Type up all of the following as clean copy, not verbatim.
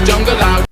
the jungle out.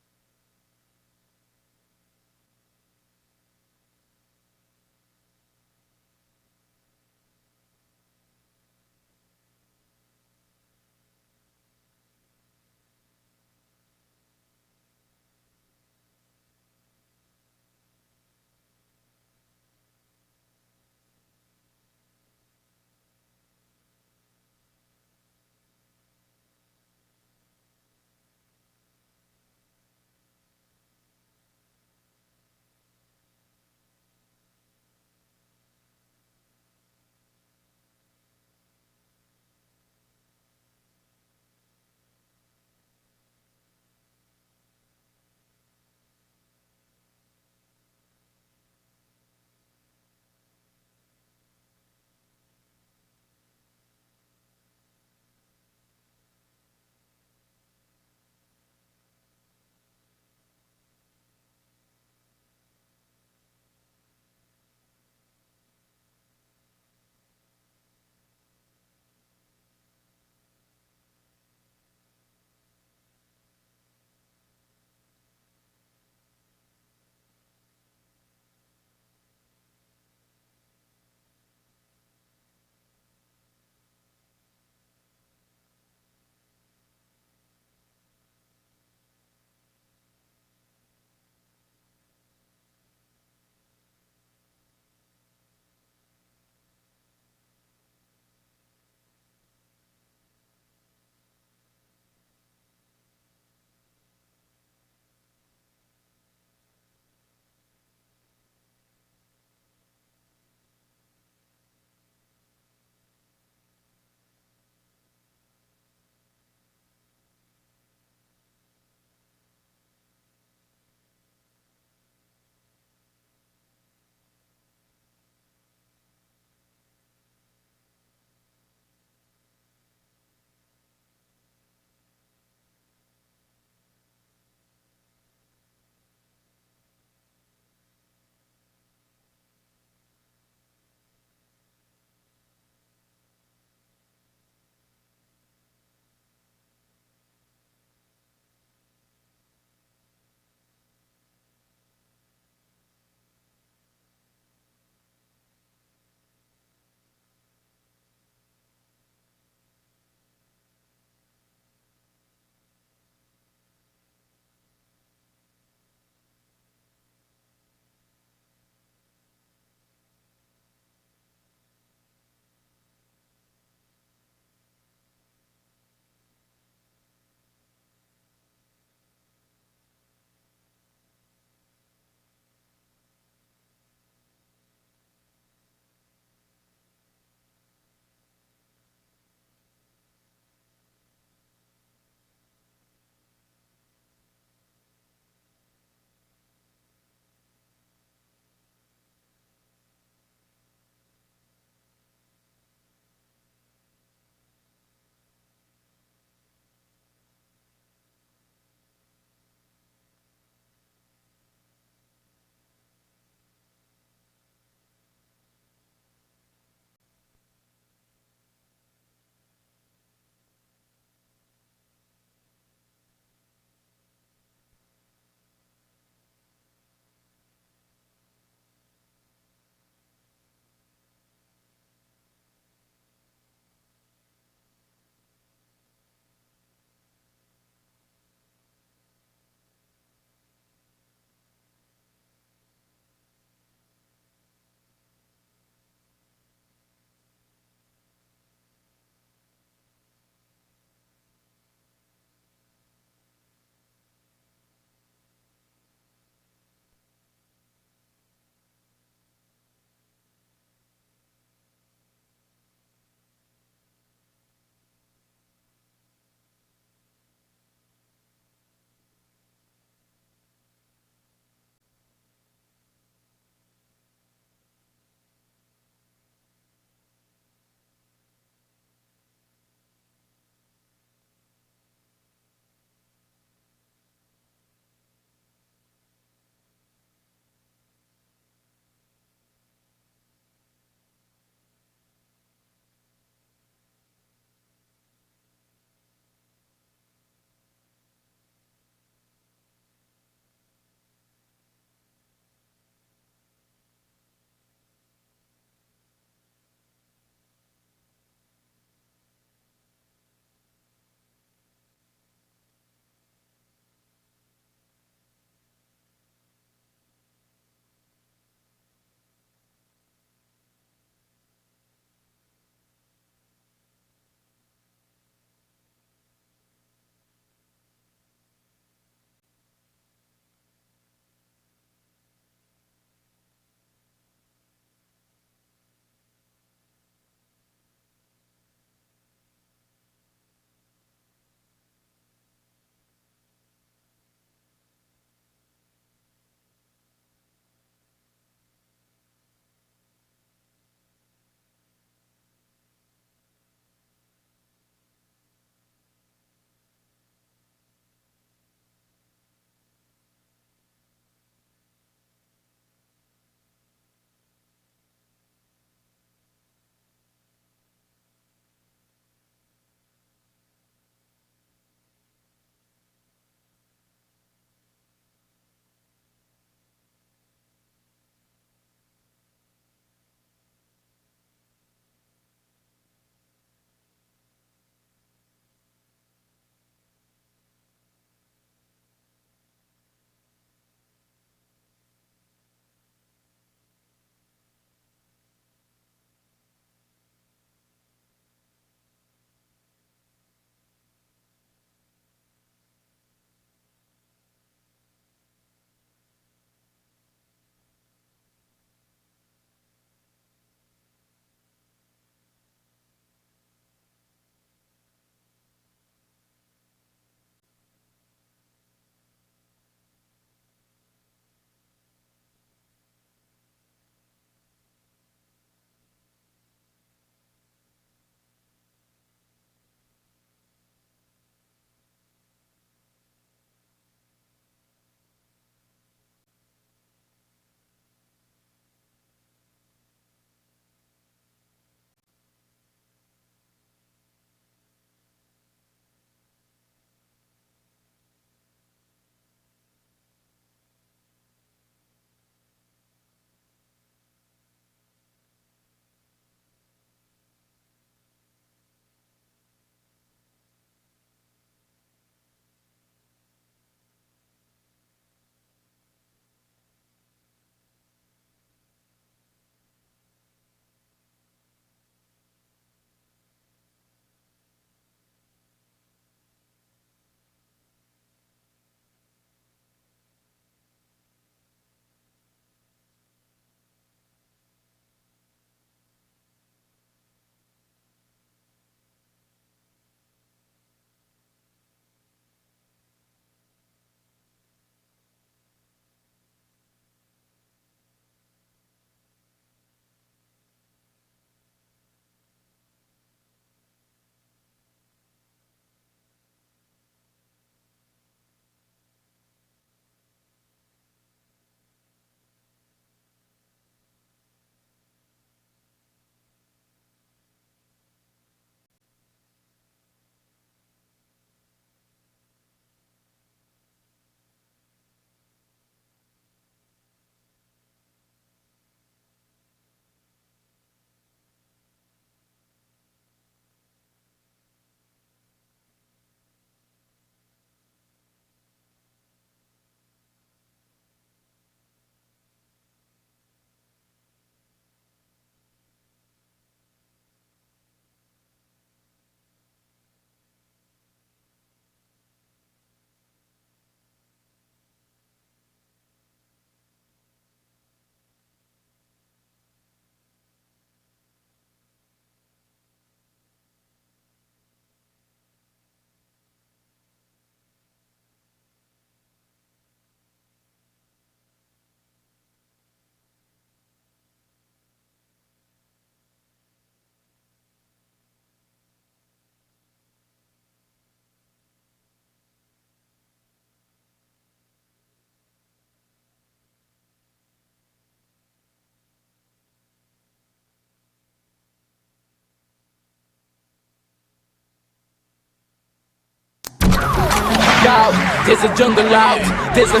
There's a jungle out. There's a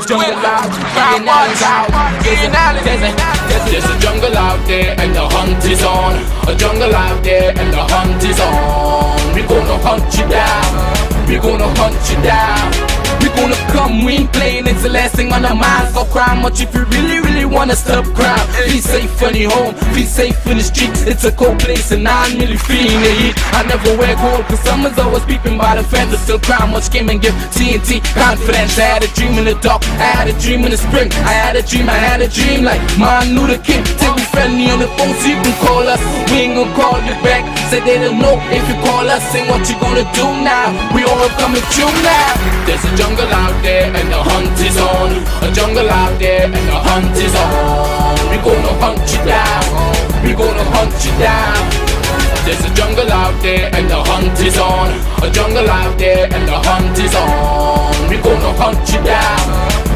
jungle out. There's a jungle out there and the hunt is on. A jungle out there and the hunt is on. We gonna hunt you down. We gonna hunt you down. We gonna come, we ain't playing, it's the last thing on our minds. Go crime much if you really wanna stop crime. Be safe in your home, be safe in the streets. It's a cold place and I'm really feeling the heat. I never wear gold cause someone's always peeping by the fence. But still crime much came and give TNT confidence. I had a dream in the dark, I had a dream in the spring. I had a dream like Martin Luther King. Till we friendly on the phone so you can call us. We ain't gonna call you back. Say they don't know if you call us. Say what you gonna do now. We all coming true now. There's a jungle out there and the hunt is on. A jungle out there and the hunt is on. We gonna hunt you down. We gonna hunt you down. There's a jungle out there and the hunt is on. A jungle out there and the hunt is on. We gonna hunt you down.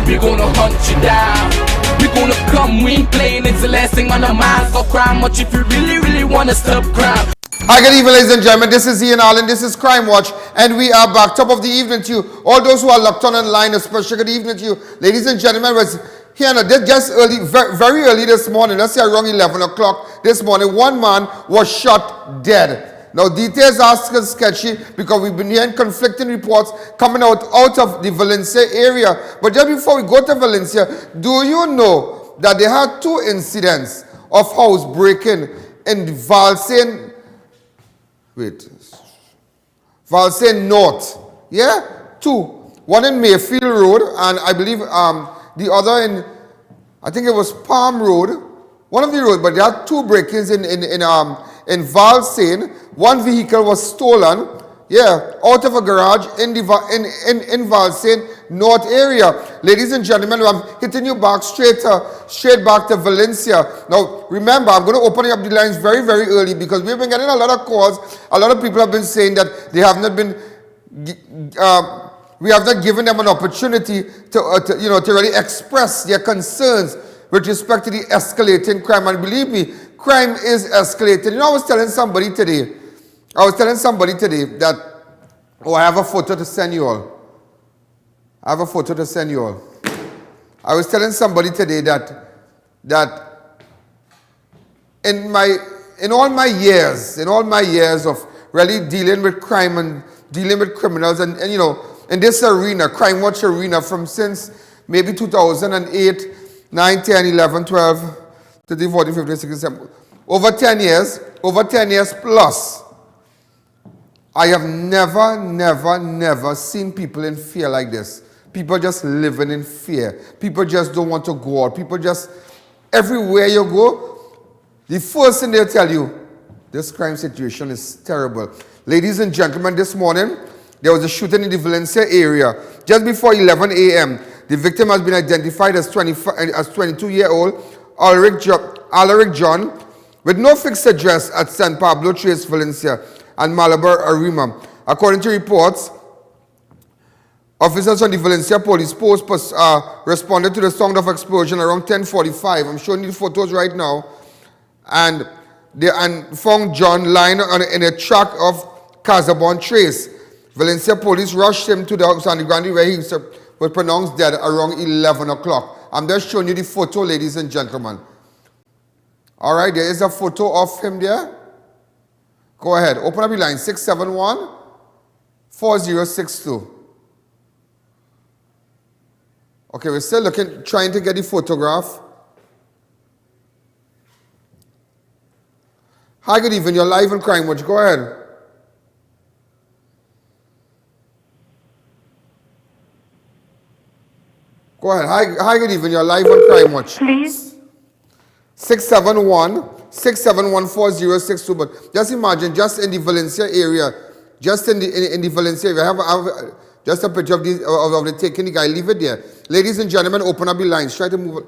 We gonna hunt you down. We gonna come, we ain't playing, it's the last thing on our minds. Go crime much if you really wanna stop crime. Hi, good evening, ladies and gentlemen. This is I.A.N, this is Crime Watch, and we are back. Top of the evening to you. All those who are locked on online, especially good evening to you. Ladies and gentlemen, was here just early, very early this morning, let's say around 11 o'clock this morning, one man was shot dead. Now, details are still sketchy because we've been hearing conflicting reports coming out of the Valencia area. But just before we go to Valencia, do you know that they had two incidents of house breaking in Valsain North? Yeah, two. One in Mayfield Road, and I believe the other in, I think it was Palm Road. One of the roads, but there are two break-ins in Valsain. One vehicle was stolen, yeah, out of a garage in Valsain North area. Ladies and gentlemen, I'm hitting you back straight back to Valencia. Now, remember, I'm going to open up the lines very early because we've been getting a lot of calls. A lot of people have been saying that they have not been, we have not given them an opportunity to really express their concerns with respect to the escalating crime. And believe me, crime is escalating. You know, I was telling somebody today that, oh, I have a photo to send you all. I was telling somebody today that in all my years of really dealing with crime and dealing with criminals and you know, in this arena, Crime Watch arena, from since maybe 2008, 9, 10, 11, 12, 13, 14, 15, 16, 17, over 10 years plus, I have never seen people in fear like this. People just living in fear. People just don't want to go out. People just, everywhere you go, the first thing they'll tell you, this crime situation is terrible. Ladies and gentlemen, this morning, there was a shooting in the Valencia area. Just before 11 a.m., the victim has been identified as 22-year-old Alaric John, with no fixed address at San Pablo Trace, Valencia, and Malabar Arima. According to reports, officers on the Valencia police post responded to the sound of explosion around 10:45. I'm showing you the photos right now. And they found John lying in a track of Casabon Trace. Valencia police rushed him to the house on the ground where he was pronounced dead around 11 o'clock. I'm just showing you the photo, ladies and gentlemen. All right, there is a photo of him there. Go ahead, open up your line, 671-4062. Okay, we're still trying to get the photograph. Hi, good evening, you're live on Crime Watch, go ahead. Go ahead, hi, good evening, you're live on Crime Watch. Please. 671-4062, but just imagine, just in the Valencia area, I have just a picture of the taking the guy, leave it there. Ladies and gentlemen, open up the lines, try to move it.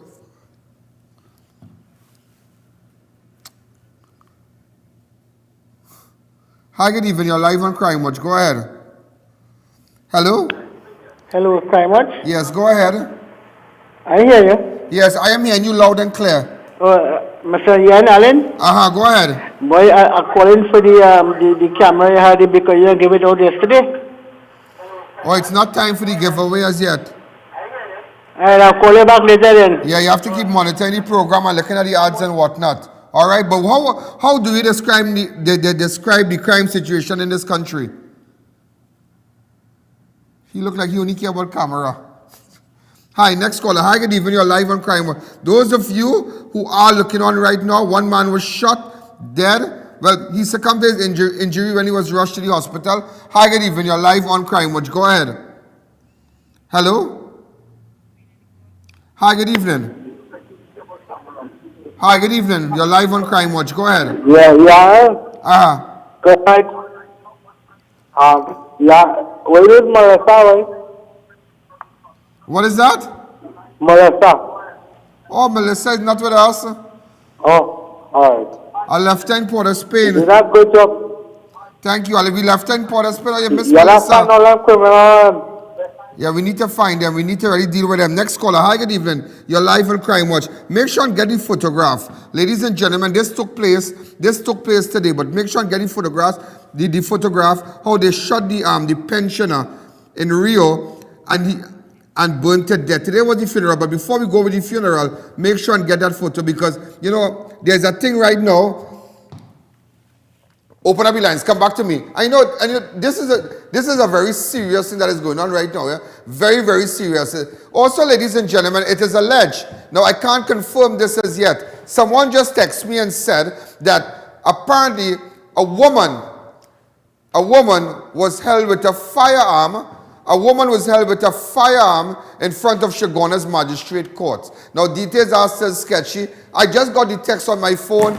Hi, good evening, you're live on Crime Watch, go ahead. Hello? Hello, Crime Watch? Yes, go ahead. I hear you. Yes, I am hearing you loud and clear. Mr. I.A.N. Go ahead. Boy, I'm calling for the camera you had because you gave it out yesterday. Oh, it's not time for the giveaway as yet. Alright, I'll call you back later then. Yeah, you have to keep monitoring the program and looking at the ads and whatnot. All right, but how do you describe describe the crime situation in this country? He look like he only care about camera. Hi, next caller. Hi, good evening. You're live on Crime Watch. Those of you who are looking on right now, one man was shot, dead. Well, he succumbed to his injury when he was rushed to the hospital. Hi, good evening. You're live on Crime Watch. Go ahead. Hello? Hi, good evening. Hi, good evening. You're live on Crime Watch. Go ahead. Yeah. Good night. Yeah. Where is Melissa, right? What is that? Melissa. Oh, Melissa is not with us. Oh, alright. I left in Port of Spain. You not good job. Thank you. I'll be left in Port of Spain or you miss You're not Melissa. find all them criminal. Yeah, we need to find them. We need to really deal with them. Next caller. Hi, good evening. You're live on Crime Watch. Make sure and get the photograph. Ladies and gentlemen, this took place today, but make sure and get the photographs, the photograph, how they shot the pensioner in Rio and burned to death. Today was the funeral, but before we go with the funeral, make sure and get that photo because, you know, there's a thing right now. Open up your lines. Come back to me. I know this is a very serious thing that is going on right now. Yeah? Very, very serious. Also, ladies and gentlemen, it is alleged. Now, I can't confirm this as yet. Someone just texted me and said that apparently a woman was held with a firearm. A woman was held with a firearm in front of Shagona's magistrate court. Now, details are still sketchy. I just got the text on my phone,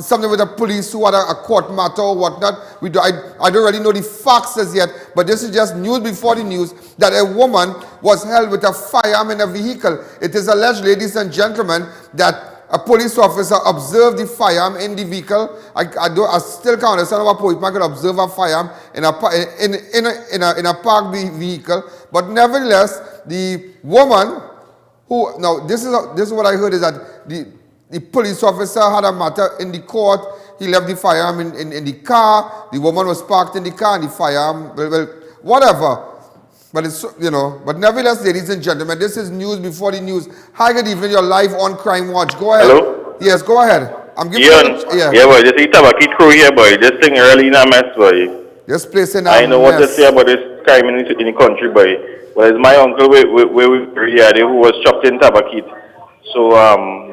something with the police who had a court matter or whatnot. I don't really know the facts as yet, but this is just news before the news that a woman was held with a firearm in a vehicle. It is alleged, ladies and gentlemen, that a police officer observed the firearm in the vehicle. I still can't understand how a policeman could observe a firearm in a parked vehicle. But nevertheless, the woman who, now this is what I heard is that the police officer had a matter in the court. He left the firearm in the car. The woman was parked in the car and the firearm, well whatever. But it's, you know, but nevertheless, ladies and gentlemen, this is news before the news. Hi, good evening. You're live on Crime Watch. Go ahead. Hello? Yes, go ahead. I'm giving Yeah, boy, just eat tabaki crew here, boy. This thing really in a mess, boy. This place in a I know mess. what to say about this crime in the country, boy. Well, it's my uncle where we who was chopped in tabakit. So,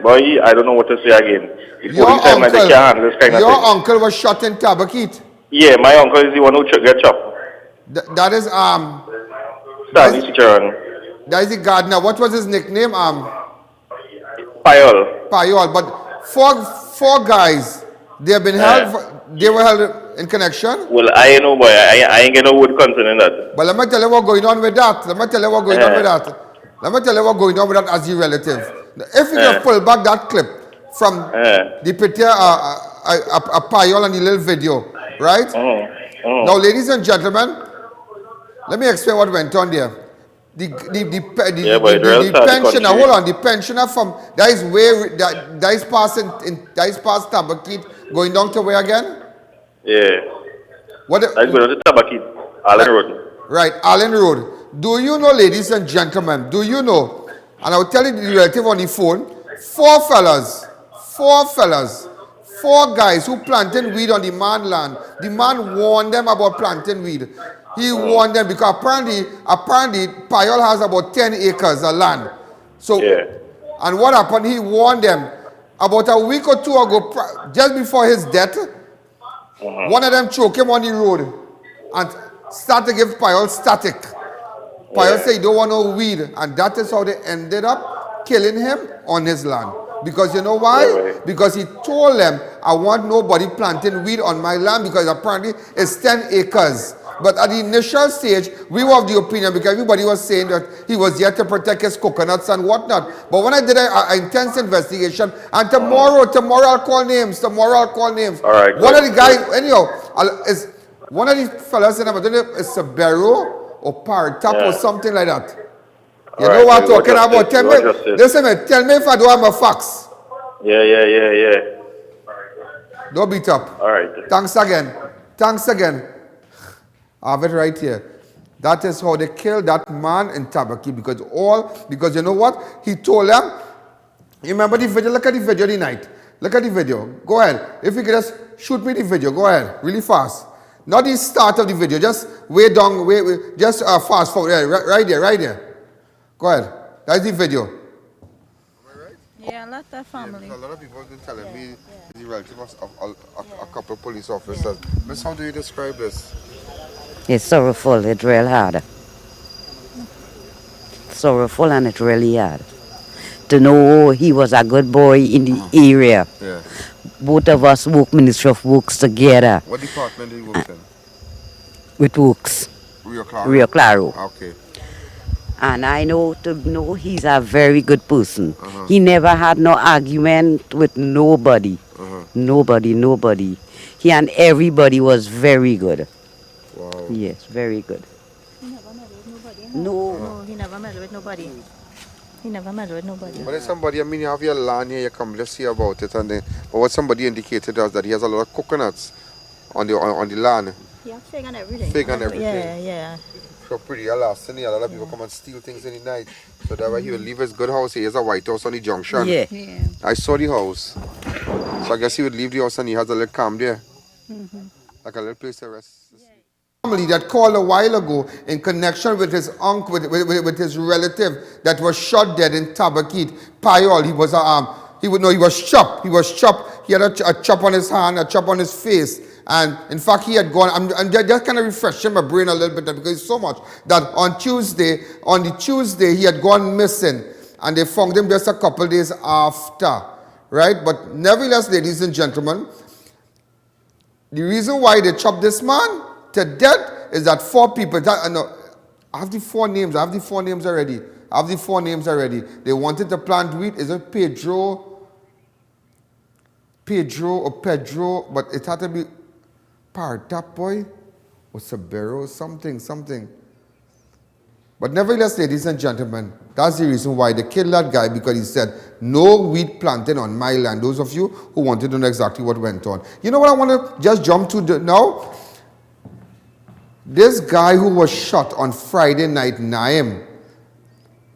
boy, I don't know what to say again. Before the time, like, they can't handle this kind of thing. Your uncle was shot in Tabakit? Yeah, my uncle is the one who get chopped. That is, Stanley Ciceron. that is the gardener. What was his nickname? Payol. Payol. But four guys, they have been held, they were held in connection? Well, I know, boy. I ain't get no word concerning that. But let me tell you what's going on with that. Let me tell you what's going on with that. Let me tell you what's going on with that as your relative. If you just pull back that clip from the picture, a Payol and the little video, right? Now, ladies and gentlemen, let me explain what went on there. The pensioner, hold on, the pensioner from that is past Tabakit, going down to where again? Yeah. That's going to Tabakit, Allen Road. Right, Allen Road. Do you know, ladies and gentlemen, do you know, and I'll tell you the relative on the phone, four guys who planted weed on the man land. The man warned them about planting weed. He warned them because apparently Payol has about 10 acres of land. So, and what happened, he warned them about a week or two ago, just before his death, one of them choked him on the road and started to give Payol static. Payol said he don't want no weed, and that is how they ended up killing him on his land. Because you know why? Because he told them, I want nobody planting weed on my land because apparently it's 10 acres. But at the initial stage, we were of the opinion because everybody was saying that he was here to protect his coconuts and whatnot. But when I did an intense investigation, and tomorrow I'll call names. All right. One of the guys, anyhow, is one of the fellas, I don't know if it's a Barrow or Partap or something like that. You know what I'm talking about? Tell me, listen, tell me if I don't have my facts. Yeah. Don't beat up. All right. Thanks again. I have it right here. That is how they killed that man in Tabaki because you know what? He told them, you remember the video? Look at the video tonight. Look at the video. Go ahead. If you could just shoot me the video, go ahead. Really fast. Not the start of the video, just way down, just fast forward. Yeah, right there. Go ahead. That's the video. Yeah, a lot of family. A lot of people have been telling me the relative of a couple of police officers. Miss, how do you describe this? It's sorrowful, it's real hard. Sorrowful and it's really hard. To know he was a good boy in the area. Yeah. Both of us work Ministry of Works together. What department did he work in? With Works. Rio Claro. Okay. And I know he's a very good person. He never had no argument with nobody. Nobody. He and everybody was very good. Wow. Yes, very good. He never met with nobody. No. He never met with nobody. He never met with nobody. But if somebody, I mean, you have your land here, you come, let's see about it. And but what somebody indicated us that he has a lot of coconuts on the land. Yeah, fig and everything. Fig and everything. Yeah. So pretty, a lot of people come and steal things in the night. So that way he will leave his good house. He has a white house on the junction. Yeah. I saw the house. So I guess he would leave the house and he has a little camp there. Like a little place to rest. Family that called a while ago in connection with his uncle, with his relative that was shot dead in Tabakit, Payol. He was he was chopped. He was chopped. He had a chop on his hand, a chop on his face. And in fact, he had gone, I'm just kind of refreshing my brain a little bit because it's so much that on the Tuesday, he had gone missing and they found him just a couple days after, right? But nevertheless, ladies and gentlemen, the reason why they chopped this man to death is that 4 people, I have the 4 names already. They wanted to plant wheat. Is it Pedro or Pedro, but it had to be Partap boy or Sabero, something. But nevertheless, ladies and gentlemen, that's the reason why they killed that guy, because he said, no wheat planted on my land. Those of you who wanted to know exactly what went on. You know what I want to just jump to now? This guy who was shot on Friday night, Naim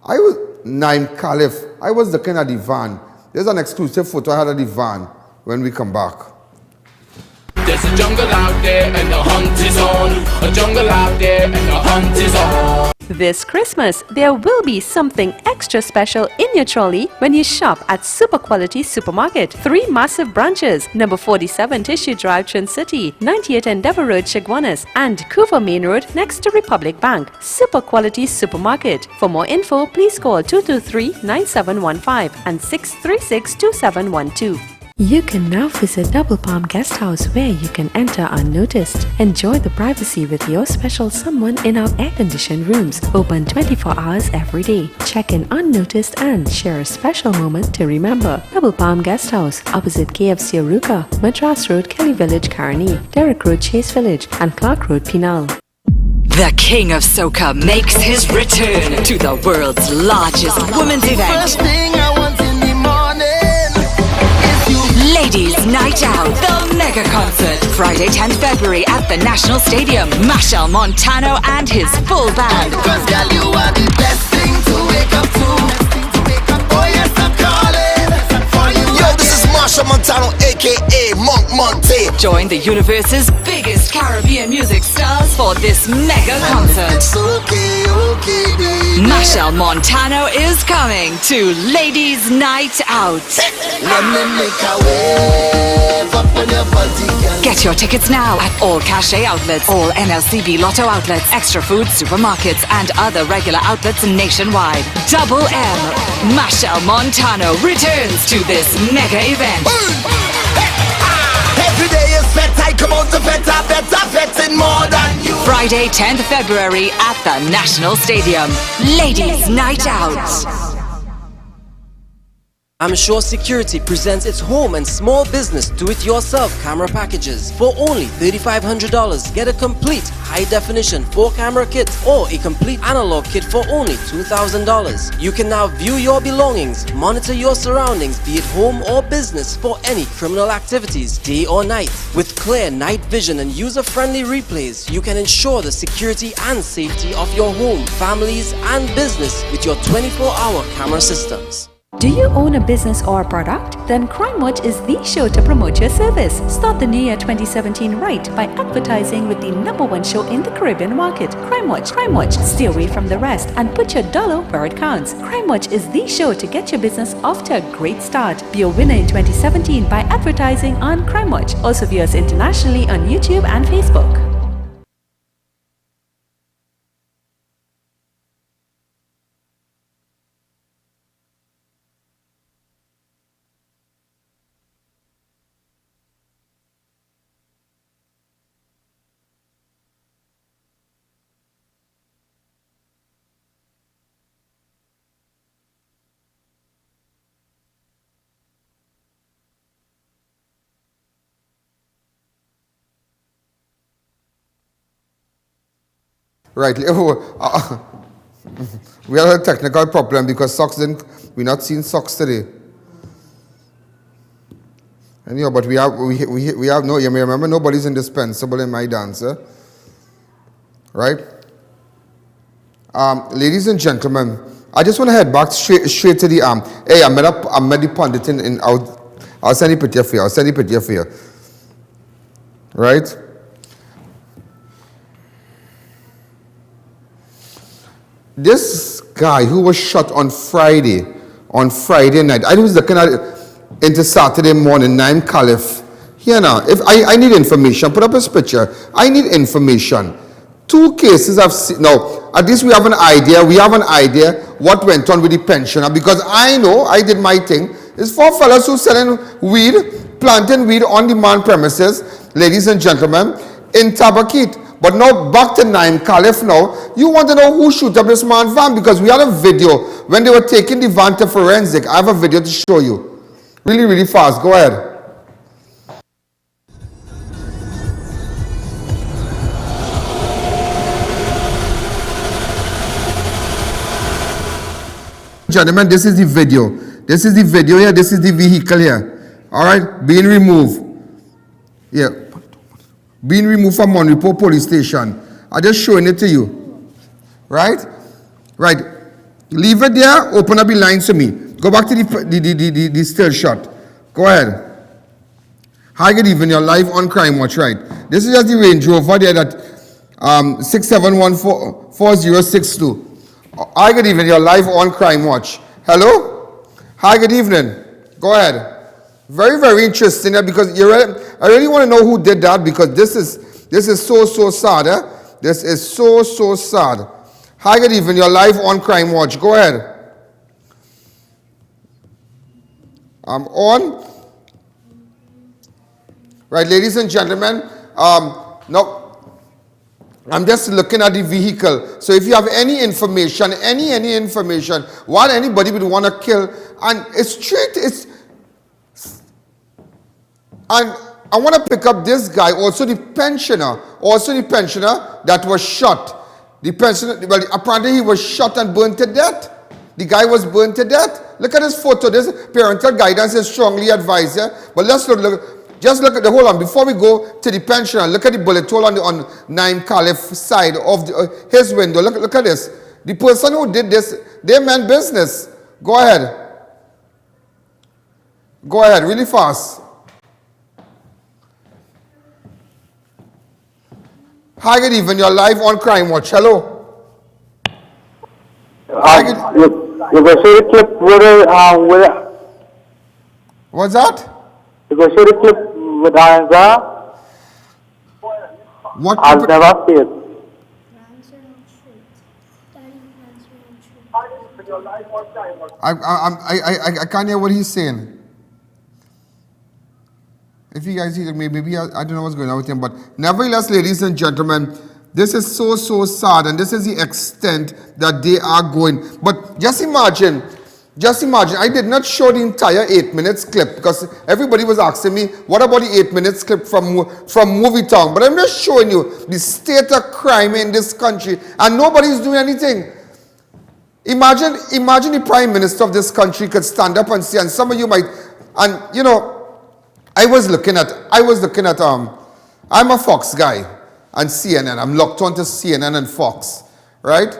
Caliph, I was looking at the van. There's an exclusive photo I had of the van when we come back. There's a jungle out there and the hunt is on. A jungle out there and the hunt is on. This Christmas, there will be something extra special in your trolley when you shop at Super Quality Supermarket. 3 massive branches, number 47 Tissue Drive, Trin City, 98 Endeavour Road, Chaguanas, and Coover Main Road next to Republic Bank. Super Quality Supermarket. For more info, please call 223-9715 and 636-2712. You can now visit Double Palm Guest House, where you can enter unnoticed. Enjoy the privacy with your special someone in our air-conditioned rooms, open 24 hours every day. Check in unnoticed and share a special moment to remember. Double Palm Guest House, opposite KFC Aruka, Madras Road, Kelly Village, Carney, Derrick Road, Chase Village, and Clark Road, Pinal. The King of Soca makes his return to the world's largest women's event. First thing I want in the morning. Ladies Night Out, the mega concert, Friday 10th February at the National Stadium. Machel Montano and his full band. Because girl, you are the best thing to wake up to. Oh yes, I'm calling for you. Yo, this is Machel Montano, aka Monk Monte. Join the universe's biggest Caribbean music stars for this mega concert. Okay, baby. Machel Montano is coming to Ladies Night Out. Let me make a wave up on your body, girl. Get your tickets now at all Cachet outlets, all NLCB Lotto outlets, Extra Food supermarkets, and other regular outlets nationwide. Double M, Machel Montano returns to this mega event. Every day is fete, I come out to fete, better fetting more than you. Friday, 10th February at the National Stadium. Ladies Night Out. I'm sure Security presents its home and small business do-it-yourself camera packages. For only $3,500, get a complete high-definition 4-camera kit or a complete analog kit for only $2,000. You can now view your belongings, monitor your surroundings, be it home or business, for any criminal activities, day or night. With clear night vision and user-friendly replays, you can ensure the security and safety of your home, families, and business with your 24-hour camera systems. Do you own a business or product? Then Crime Watch is the show to promote your service. Start the new year 2017 right by advertising with the #1 show in the Caribbean market. Crime Watch. Crime Watch. Stay away from the rest and put your dollar where it counts. Crime Watch is the show to get your business off to a great start. Be a winner in 2017 by advertising on Crime Watch. Also view us internationally on YouTube and Facebook. Right. We had a technical problem because socks didn't. We're not seeing socks today. Anyhow, but we have no. You may remember, nobody's indispensable in my dancer. Right. Ladies and gentlemen, I just want to head back straight to the Hey, I met the pundit in. I'll send the picture for you. Right. This guy who was shot on Friday night, I was looking at it into Saturday morning, Naim Khalif. Here now, if I need information, put up his picture. I need information. 2 cases I've seen. Now, at least we have an idea what went on with the pensioner, because I know, I did my thing. It's 4 fellas who selling weed, planting weed on the man premises, ladies and gentlemen, in Tabakit. But now back to Naim Khalif now. You want to know who shoot up this man's van? Because we had a video when they were taking the van to forensic. I have a video to show you. Really, really fast. Go ahead. Gentlemen, this is the video. This is the video here. This is the vehicle here. All right, being removed. Yeah. Being removed from Monrepo police station. I'm just showing it to you. Right? Right. Leave it there. Open up the lines to me. Go back to the still shot. Go ahead. Hi, good evening. You're live on Crime Watch, right? This is just the Range Rover there that 67144062. Hi, good evening. You're live on Crime Watch. Hello? Hi, good evening. Go ahead. Very, very interesting because I really want to know who did that, because this is so sad. This is so sad. Hi, good evening. You're live on Crime Watch. Go ahead. I'm on. Right, ladies and gentlemen. Now, I'm just looking at the vehicle. So if you have any information, any information, what anybody would want to kill, and it's straight, and I want to pick up this guy, also the pensioner that was shot. The pensioner, well, apparently he was shot and burned to death. The guy was burned to death. Look at this photo. This parental guidance is strongly advised here. But let's look. Just look at the, hold on, before we go to the pensioner, look at the bullet hole on Naim Khalif's side of his window. Look at this. The person who did this, they meant business. Go ahead. Go ahead, really fast. Hi, good evening. You're live on Crime Watch. Hello. Hi, good. You can see the clip with What's that? You can see the clip with Anza. What? I've never seen it. I can't hear what he's saying. If you guys hear it, maybe I don't know what's going on with him, but nevertheless, ladies and gentlemen, this is so sad, and this is the extent that they are going. But just imagine, Just imagine, I did not show the entire 8 minutes clip because everybody was asking me, what about the 8 minutes clip from Movie Town? But I'm just showing you the state of crime in this country and nobody's doing anything. Imagine the Prime Minister of this country could stand up and say, and some of you might, and you know, I was looking at, I'm a Fox guy and CNN. I'm locked onto CNN and Fox, right?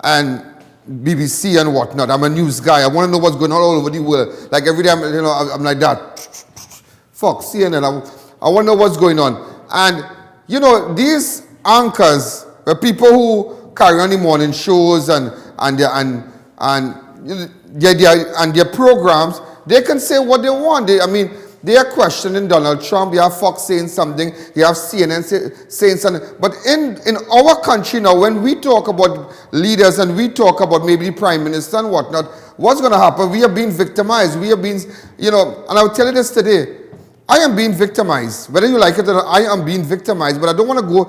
And BBC and whatnot. I'm a news guy. I want to know what's going on all over the world. Like every day, I'm like that. Fox, CNN. I want to know what's going on. And you know, these anchors, the people who carry on the morning shows and their programs, they can say what they want. They are questioning Donald Trump. You have Fox saying something. You have CNN saying something. But in our country now, when we talk about leaders and we talk about maybe the Prime Minister and whatnot, what's going to happen? We are being victimized. We are being, and I'll tell you this today. I am being victimized. Whether you like it or not, I am being victimized. But I don't want to go,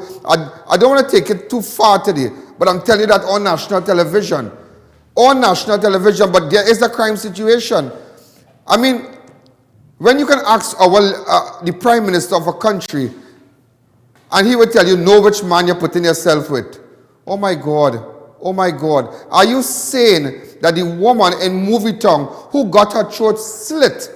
I don't want to take it too far today. But I'm telling you that on national television. But there is a crime situation. When you can ask the Prime Minister of a country, and he will tell you, know which man you're putting yourself with. Oh my God. Are you saying that the woman in Movie Town who got her throat slit,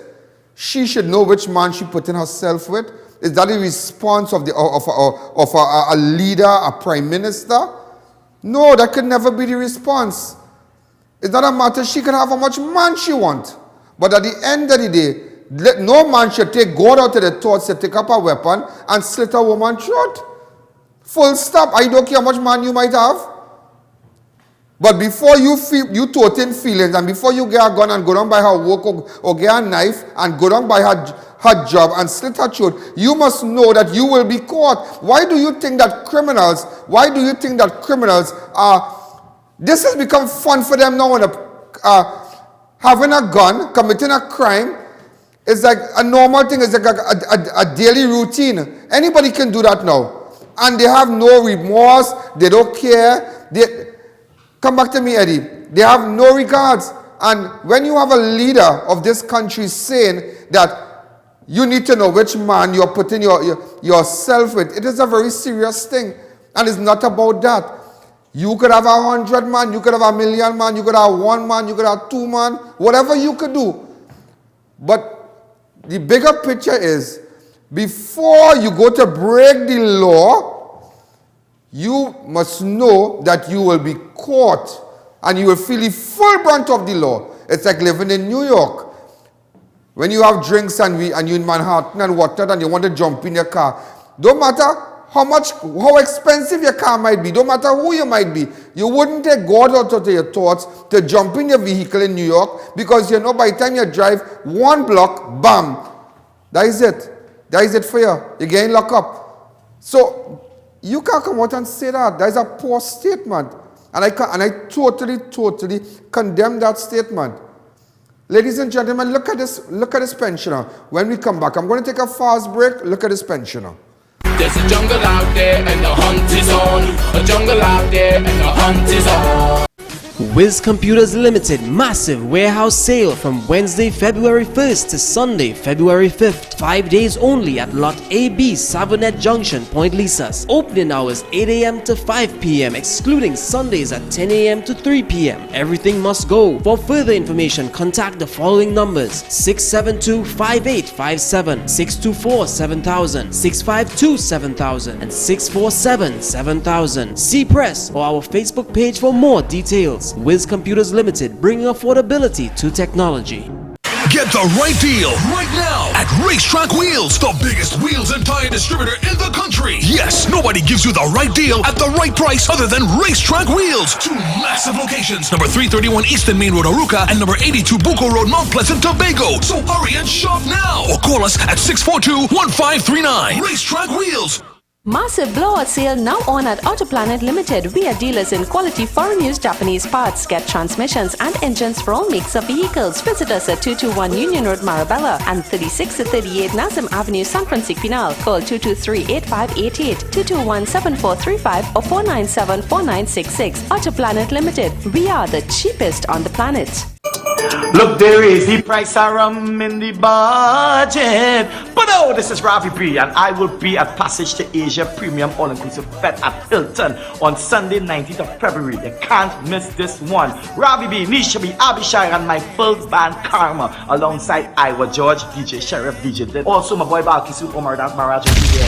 she should know which man she's putting herself with? Is that a response of a leader, a Prime Minister? No, that could never be the response. It's not a matter, she can have how much man she wants. But at the end of the day, no man should go out to the thoughts to take up a weapon and slit a woman's throat. Full stop. I don't care how much man you might have. But before you toting feelings and before you get a gun and go down by her work or get a knife and go down by her job and slit her throat, you must know that you will be caught. Why do you think that criminals are, this has become fun for them now, having a gun, committing a crime, it's like a normal thing. It's like a daily routine. Anybody can do that now. And they have no remorse. They don't care. Come back to me, Eddie. They have no regards. And when you have a leader of this country saying that you need to know which man you're putting yourself with, it is a very serious thing. And it's not about that. You could have 100 man. You could have 1 million man. You could have 1 man. You could have 2 man. Whatever you could do. But the bigger picture is, before you go to break the law, you must know that you will be caught and you will feel the full brunt of the law. It's like living in New York. When you have drinks and you're in Manhattan and whatnot and you want to jump in your car, don't matter how expensive your car might be, don't matter who you might be, you wouldn't take God out of your thoughts to jump in your vehicle in New York because you know by the time you drive 1 block, bam, that is it. That is it for you. You're getting locked up. So you can't come out and say that. That is a poor statement. And I totally condemn that statement. Ladies and gentlemen, look at this pensioner. When we come back, I'm going to take a fast break. Look at this pensioner. There's a jungle out there and the hunt is on. A jungle out there and the hunt is on. Wiz Computers Limited massive warehouse sale from Wednesday, February 1st to Sunday, February 5th. 5 days only at Lot AB, Savonet Junction, Point Lisas. Opening hours 8 a.m. to 5 p.m. excluding Sundays at 10 a.m. to 3 p.m. Everything must go. For further information, contact the following numbers: 672-5857, 624-7000, 652-7000, and 647-7000. See press or our Facebook page for more details. Wiz Computers Limited, bringing affordability to technology. Get the right deal right now at Racetrack Wheels, the biggest wheels and tire distributor in the country. Yes, nobody gives you the right deal at the right price other than Racetrack Wheels. 2 massive locations, number 331 Eastern Main Road, Aruca, and number 82 Bucco Road, Mount Pleasant, Tobago. So hurry and shop now or call us at 642-1539. Racetrack Wheels. Massive blowout sale now on at Autoplanet Limited. We are dealers in quality foreign use Japanese parts. Get transmissions and engines for all makes of vehicles. Visit us at 221 Union Road, Marabella and 36-38 Nazim Avenue, San Francisco Pinal. Call 223-8588, 221-7435 or 497-4966. Autoplanet Limited. We are the cheapest on the planet. Look, there is the price of rum in the budget. But oh, this is Ravi B, and I will be at Passage to Asia Premium All-Inclusive Fete at Hilton on Sunday, 19th of February. You can't miss this one. Ravi B, Nisha B, Abishai, and my full band Karma, alongside Iowa George, DJ Sheriff, DJ Did. Also, my boy Balki Soup, Omar Das Maraj, and DJ.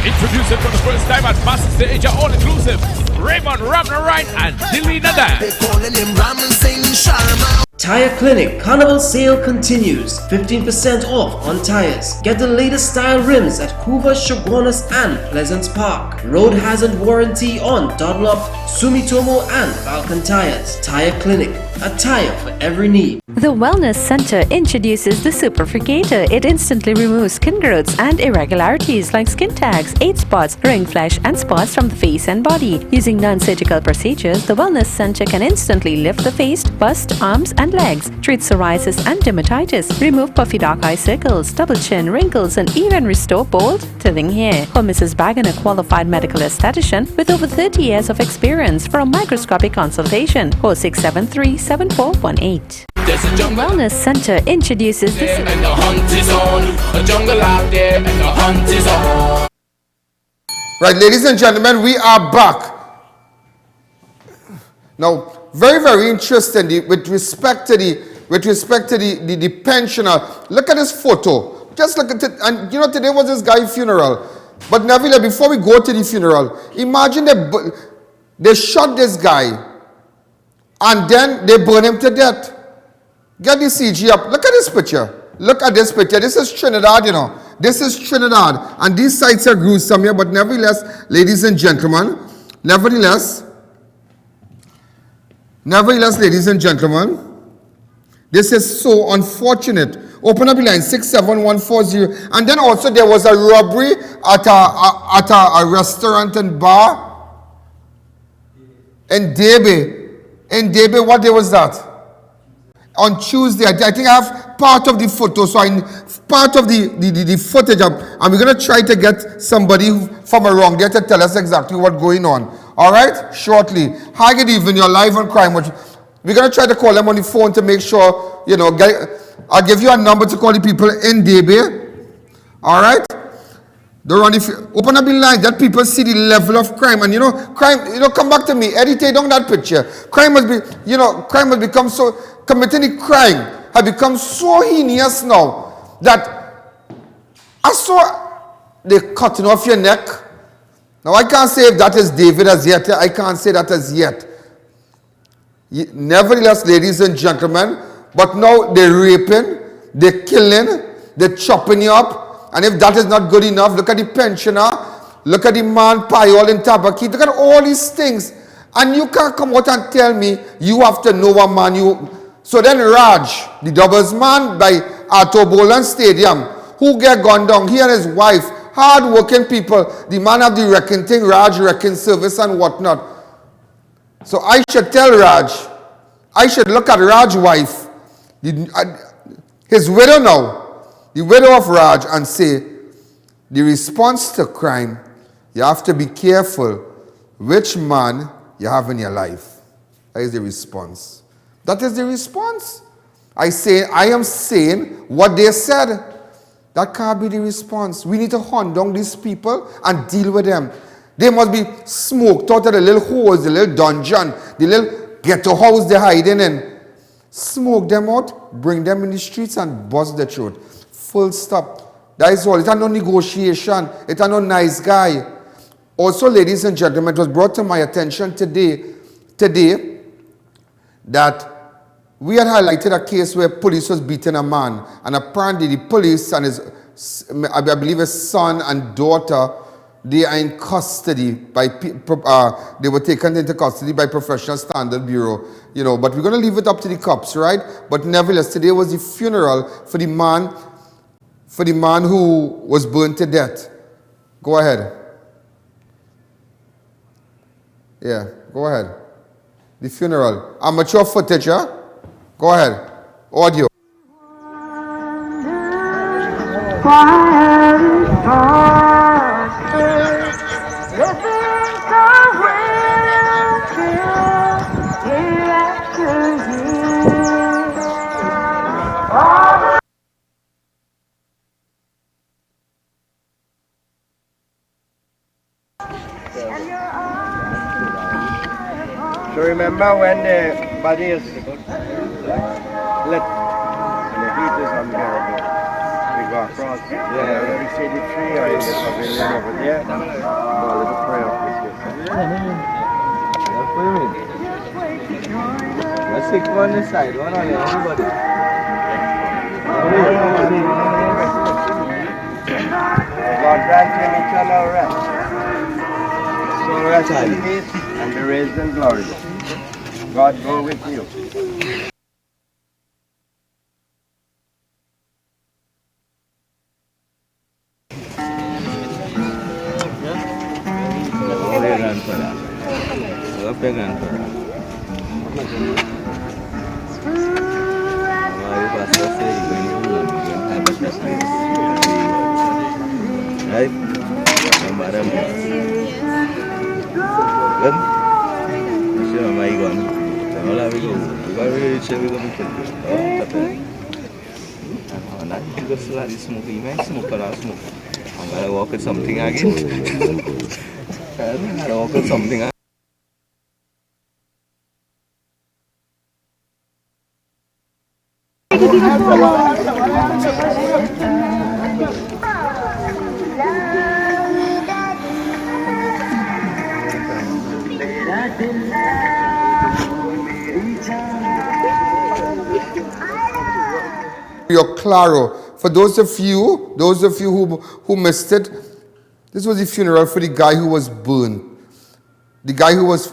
Introducing for the first time at Passage to Asia All-Inclusive, Raymond Ramnarine and Dilly Nadan. They calling him Ram Singh Sharma. Tire Clinic Carnival Sale continues. 15% off on tires. Get the latest style rims at Hoover, Shogunas and Pleasance Park. Road hazard warranty on Dunlop, Sumitomo and Falcon tires. Tire Clinic, a tire for every need. The Wellness Center introduces the Superfrigator. It instantly removes skin growths and irregularities like skin tags, age spots, ring flesh, and spots from the face and body. Using non-surgical procedures, the Wellness Center can instantly lift the face, bust, arms, and legs, treat psoriasis and dermatitis, remove puffy dark eye circles, double chin, wrinkles, and even restore bold, thinning hair. For Mrs. Bagan, a qualified medical esthetician with over 30 years of experience, for a microscopic consultation, 4673-7418. The Wellness Center introduces this. And the hunt is on. A jungle out there and the hunt is on. Right, ladies and gentlemen, we are back. Now, very, very interesting with respect to the pensioner. Look at this photo. Just look at it. And you know, today was this guy's funeral. But Neville, before we go to the funeral, imagine they shot this guy and then they burn him to death. Get the CG up. Look at this picture. Look at this picture. This is Trinidad, you know. This is Trinidad. And these sites are gruesome here. But nevertheless, ladies and gentlemen, nevertheless, ladies and gentlemen, this is so unfortunate. Open up the line 67140. And then also there was a robbery at a restaurant and bar in Debe. In Debe, what day was that? On Tuesday. I think I have part of the photo, so part of the footage up, and we're gonna try to get somebody from around there to tell us exactly what's going on. All right, shortly. Hi, good evening. You're live on Crime Watch. We're gonna try to call them on the phone to make sure, you know. I'll give you a number to call the people in Debe. All right. Open up the line. That people see the level of crime, and crime. Come back to me. Eddie, take down that picture. Crime must become so. Committing a crime have become so heinous now that I saw they cutting off your neck. Now I can't say if that is David as yet. I can't say that as yet. Nevertheless, ladies and gentlemen, but now they're raping, they're killing, they're chopping you up. And if that is not good enough, look at the pensioner, look at the man Payol in Tabaki, look at all these things. And you can't come out and tell me you have to know a man you. So then Raj, the doubles man by Bolan Stadium, who get gone down, he and his wife, hard-working people, the man have the wrecking thing, Raj wrecking service and whatnot. So I should tell Raj, I should look at Raj's wife, his widow now, the widow of Raj, and say, the response to crime, you have to be careful which man you have in your life. That is the response. That is the response. I am saying what they said. That can't be the response. We need to hunt down these people and deal with them. They must be smoked out of the little holes, the little dungeon, the little ghetto house they're hiding in. Smoke them out, bring them in the streets and bust the throat. Full stop. That is all. It's no negotiation. It's no nice guy. Also, ladies and gentlemen, it was brought to my attention today that we had highlighted a case where police was beating a man, and apparently the police and his, I believe his son and daughter, they are in custody by, they were taken into custody by Professional Standard Bureau, but we're going to leave it up to the cops, right? But nevertheless, today was the funeral for the man who was burned to death. Go ahead. Yeah, go ahead. The funeral. Amateur footage, huh? Go ahead. Audio. remember when the body is lit and the heat is unbearable. We go across, we see the tree or in the pavilion over there, do a little prayer, please. Let's take one this side, one on everybody. God grant him eternal rest. So rest in peace and be raised in glory. God go with you. Right? Good? Sure, am I gone? All we go. We got really chill, we got to kill. Oh, now you go slowly smoke. You might smoke or smoke. I'm gonna walk with something again. I'm gonna walk with something again. Your Claro. For those of you who missed it, this was the funeral for the guy who was burned. The guy who was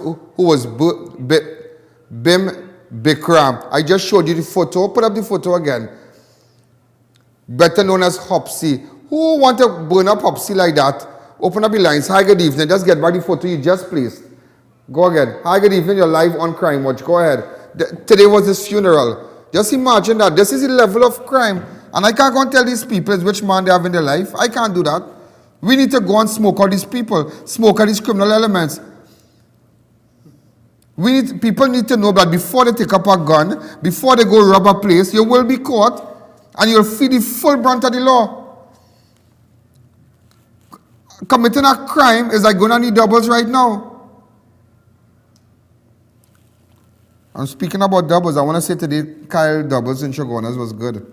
Bim Bikram. I just showed you the photo. Put up the photo again. Better known as Hopsy. Who want to burn up Hopsy like that? Open up the lines. Hi, good evening. Just get back the photo you just placed. Go again. Hi, good evening. You're live on Crime Watch. Go ahead. Today was his funeral. Just imagine that. This is the level of crime. And I can't go and tell these people which man they have in their life. I can't do that. We need to go and smoke out these people. Smoke out these criminal elements. People need to know that before they take up a gun, before they go rob a place, you will be caught and you'll feel the full brunt of the law. Committing a crime is like going on the doubles right now. I'm speaking about doubles. I want to say today, Kyle doubles in Shogunas was good.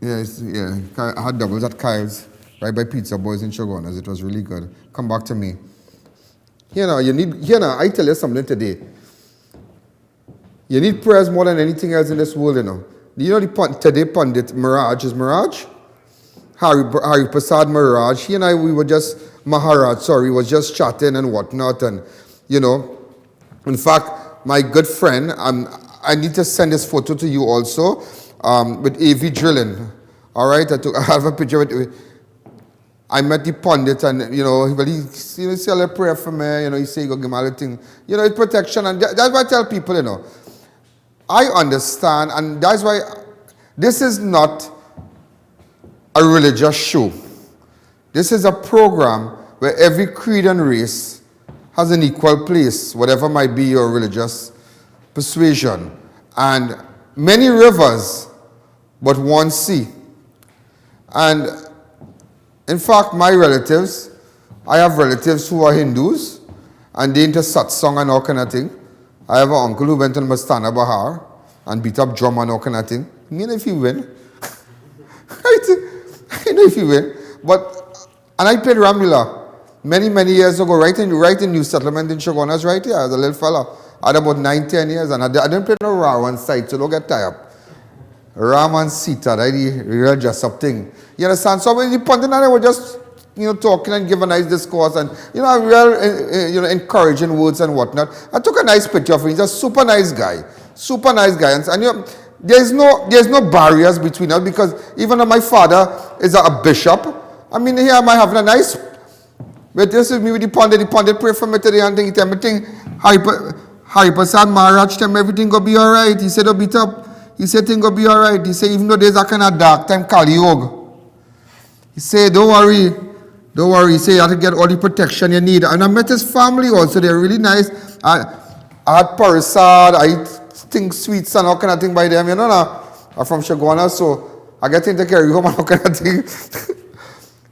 Yeah, I had doubles at Kyle's, right by Pizza Boys in Shogunas. It was really good. Come back to me. I tell you something today. You need prayers more than anything else in this world, you know. You know today pundit Mirage is Mirage? Hari Prasad Mirage. He and I, we was just chatting and whatnot. And, you know, in fact, my good friend, I need to send this photo to you also, with AV Drilling. All right, I have a picture with, I met the pundit and, you know, he said a prayer for me, you know, he said, go give me all the thing. You know, it's protection. And that's why I tell people, you know, I understand, and that's why this is not a religious show. This is a program where every creed and race has an equal place, whatever might be your religious persuasion. And many rivers, but one sea. And in fact, my relatives, I have relatives who are Hindus, and they into satsang and all kind of thing. I have an uncle who went on Mastana Bahar and beat up drum and all kind of thing. You know if you win. I know if you win. And I played Ramila many years ago, right in New Settlement in Shogunas, right here, as a little fella. I had about 9-10 years, and I didn't play no Rawan side, so don't get tired. Ram and Sita, that is the real dress up thing. You understand? So when the pundit and I were just, you know, talking and give a nice discourse and, you know, real, encouraging words and whatnot. I took a nice picture of him. He's a super nice guy. Super nice guy. And you know, there's no barriers between us because even though my father is a bishop, I mean, here am I having a nice, but this is me with the pundit pray for me today and he tell me thing, Hari Prasad Maharaj tell me everything go be alright. He said, don't beat up. He said, things go be alright. He said, even though there's a kind of dark time, Kali Yoga. He said, don't worry. He said, you have to get all the protection you need. And I met his family also. They're really nice. I had parasad, I eat things, sweets and all kind of thing by them. You know, I'm from Shogunas, so I get into carry home and all kind of thing.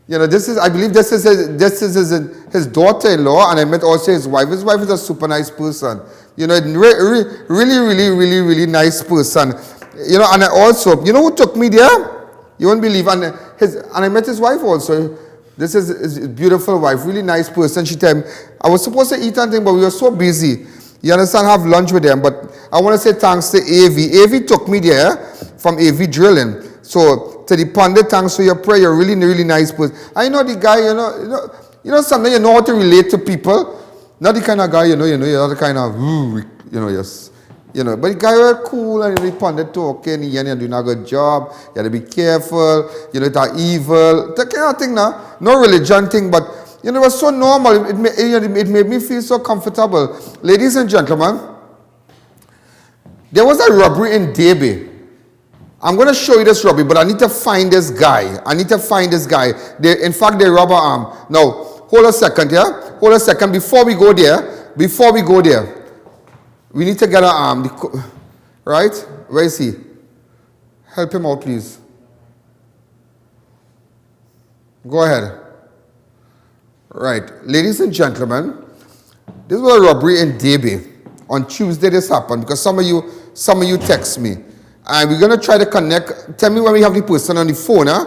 You know, I believe this is his daughter-in-law, and I met also his wife. His wife is a super nice person. You know, really nice person. You know, and I also, you know who took me there? You won't believe. And I met his wife also. This is his beautiful wife, really nice person. She told me, I was supposed to eat something, but we were so busy. You understand, have lunch with them. But I want to say thanks to A.V. A.V. took me there from A.V. Drilling. So, to the pundit, thanks for your prayer. You're really nice person. I know the guy, you know, something, you know how to relate to people. Not the kind of guy, you're not the kind of, yes. You know, but the guy was cool and the pundit talking, you're doing a good job, you have to be careful, you know, it's evil, that kind of thing now. No religion thing, but, you know, it was so normal. It made me feel so comfortable. Ladies and gentlemen, there was a robbery in Derby. I'm going to show you this robbery, but I need to find this guy. In fact, they rob an arm. Now, hold a second, yeah? Hold a second. Before we go there, we need to get an arm. Right? Where is he? Help him out, please. Go ahead. Right. Ladies and gentlemen, this was a robbery in Derby. On Tuesday this happened because some of you text me. And we're going to try to connect. Tell me when we have the person on the phone. Huh?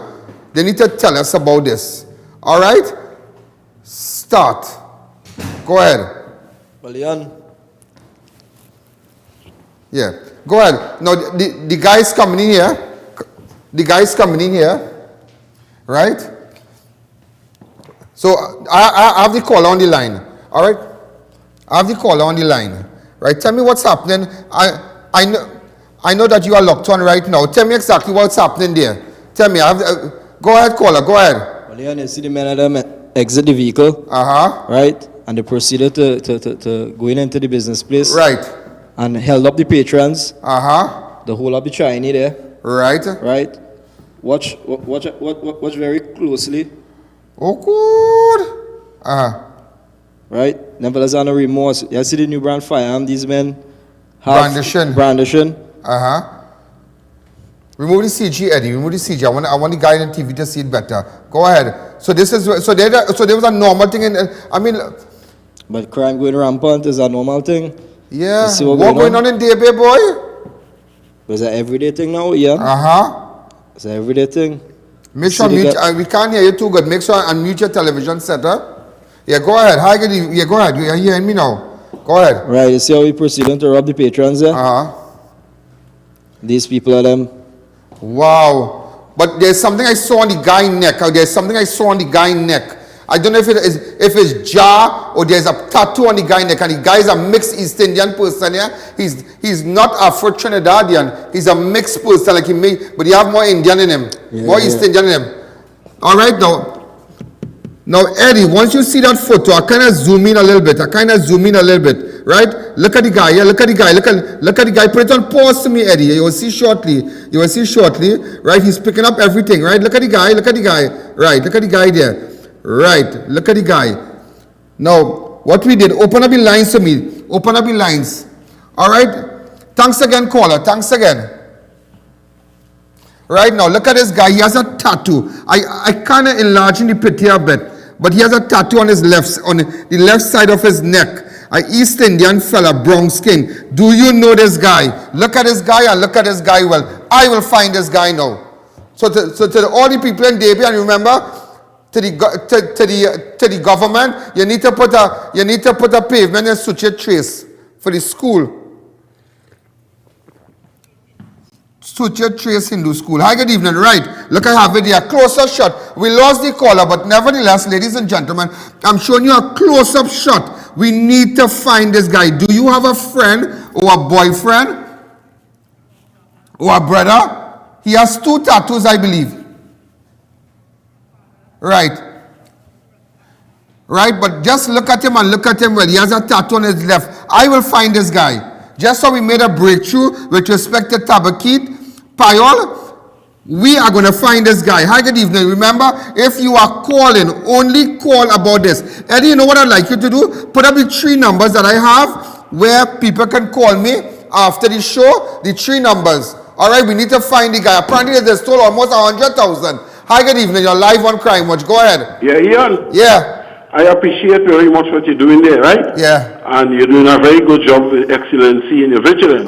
They need to tell us about this. All right? Start. Go ahead. Well, Ian. Yeah. Go ahead. Now, the guy's coming in here. Right? So, I have the caller on the line. All right? I have the caller on the line. Right? Tell me what's happening. I know that you are locked on right now. Tell me exactly what's happening there. Tell me. Go ahead, caller. Go ahead. Well, you see the men of them exit the vehicle. Right? And they proceeded to going into the business place. Right. And held up the patrons. The whole of the Chinese there. Right. Right. Watch very closely. Oh, good. Right. Nevertheless, no remorse. You see the new brand firearm these men have brandishing. Remove the CG, Eddie. Remove the CG. I want the guy on TV to see it better. Go ahead. So there was a normal thing but crime going rampant is a normal thing. Yeah. You see what going on in Derby, boy? It's an everyday thing now, yeah. It's an everyday thing. Make sure we can't hear you too good. Make sure I unmute your television setup. Yeah, go ahead. Yeah, go ahead. You're hearing me now. Go ahead. Right, you see how we proceeding to rob the patrons there? These people are them. Wow. But there's something I saw on the guy's neck. I don't know if it's jaw or there's a tattoo on the guy's neck. And the guy is a mixed East Indian person here. He's not Afro-Trinidadian. He's a mixed person like but he have more Indian in him. More East Indian in him. All right, now, Eddie, once you see that photo, I kind of zoom in a little bit. Right? Look at the guy. Yeah, look at the guy. Put it on pause to me, Eddie. You will see shortly. Right? He's picking up everything. Right? Look at the guy. Right? Look at the guy there. Right? Look at the guy. Now, what we did, open up the lines to me. All right? Thanks again, caller. Right now, look at this guy. He has a tattoo. I kind of enlarging the picture a bit, but he has a tattoo on the left side of his neck. An East Indian fella, brown skin. Do you know this guy? Look at this guy and look at this guy well. I will find this guy now. So to all the people in Derby, and remember, to the government, you need to put a pavement and Suchet Trace for the school. Suchet Trace Hindu School. Hi, good evening. Right. Look, I have it here. Close-up shot. We lost the caller, but nevertheless, ladies and gentlemen, I'm showing you a close-up shot. We need to find this guy. Do you have a friend or a boyfriend or a brother? He has 2 tattoos, I believe. Right, but just look at him and look at him well. He has a tattoo on his left. I will find this guy. Just so we made a breakthrough with respect to Tabakit, Payol, we are going to find this guy. Hi, good evening. Remember, if you are calling, only call about this. Eddie, you know what I'd like you to do? Put up the 3 numbers that I have where people can call me after the show. The 3 numbers. All right, we need to find the guy. Apparently, they stole almost 100,000. Hi, good evening. You're live on Crime Watch. Go ahead. Yeah, Ian. Yeah. I appreciate very much what you're doing there, right? Yeah. And you're doing a very good job with excellency in your vigilance.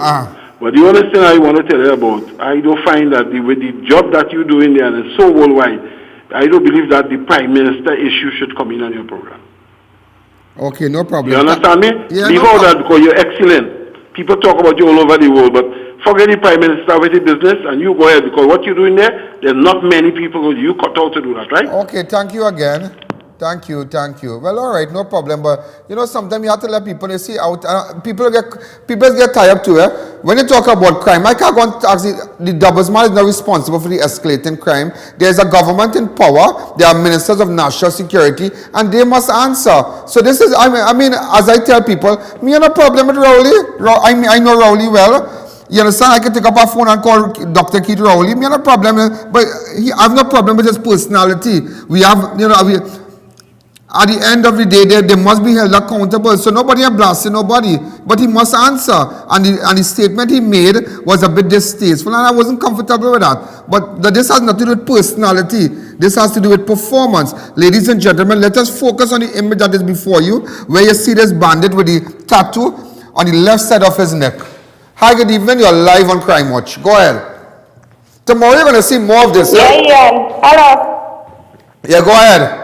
But the only thing I want to tell you about, I don't find that with the job that you're doing there, and it's so worldwide, I don't believe that the Prime Minister issue should come in on your program. Okay, no problem. You understand me? Yeah, Leave out that because you're excellent. People talk about you all over the world, but forget the Prime Minister with the business and you go ahead because what you're doing there, there's not many people you cut out to do that, right? Okay, thank you again. Thank you. Well, all right, no problem. But you know, sometimes you have to let people see out. People get tired too. When you talk about crime, I can't go and ask the doublesman is not responsible for the escalating crime. There's a government in power. There are ministers of national security, and they must answer. So this is, I mean, as I tell people, me have no problem with Rowley. I know Rowley well. You understand? I can take up a phone and call Dr. Keith Rowley. Me have no problem, but I have no problem with his personality. We have, you know, at the end of the day, they must be held accountable. So nobody is blasting nobody, but he must answer. And the statement he made was a bit distasteful, and I wasn't comfortable with that. But this has nothing to do with personality. This has to do with performance. Ladies and gentlemen, let us focus on the image that is before you, where you see this bandit with the tattoo on the left side of his neck. Hi, good evening. You're live on Crime Watch. Go ahead. Tomorrow you're going to see more of this. Yeah, Ian. Hello. Yeah, go ahead.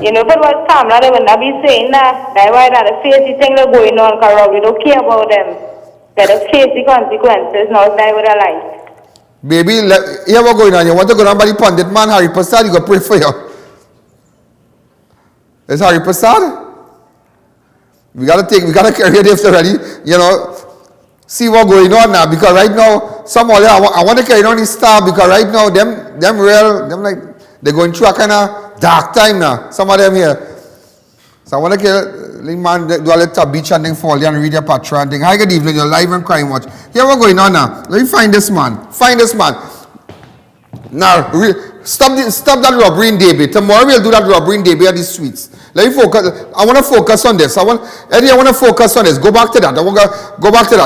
You know, but what camera they will not be saying that. That's why that the face the thing that going on, because we don't care about them. Let us face the consequences, not die with a life. Baby, hear what's going on. You want to go down by the pundit man, Harry Prasad, you go pray for you. It's Harry Prasad? We gotta carry this already, you know, see what's going on now, because right now, I want to carry on the star, because right now, them like, they're going through a kind of dark time now. Some of them here. So I want to kill the man do a little beach and then fall there and read your patra and think, hi, good evening, you're live on Crime Watch. Here what's going on now. Let me find this man. Find this man. Now, stop that robbery in Derby. Tomorrow we'll do that robbery in Derby at the suites. Let me focus. I want to focus on this. Eddie, I want to focus on this. Go back to that. Go back to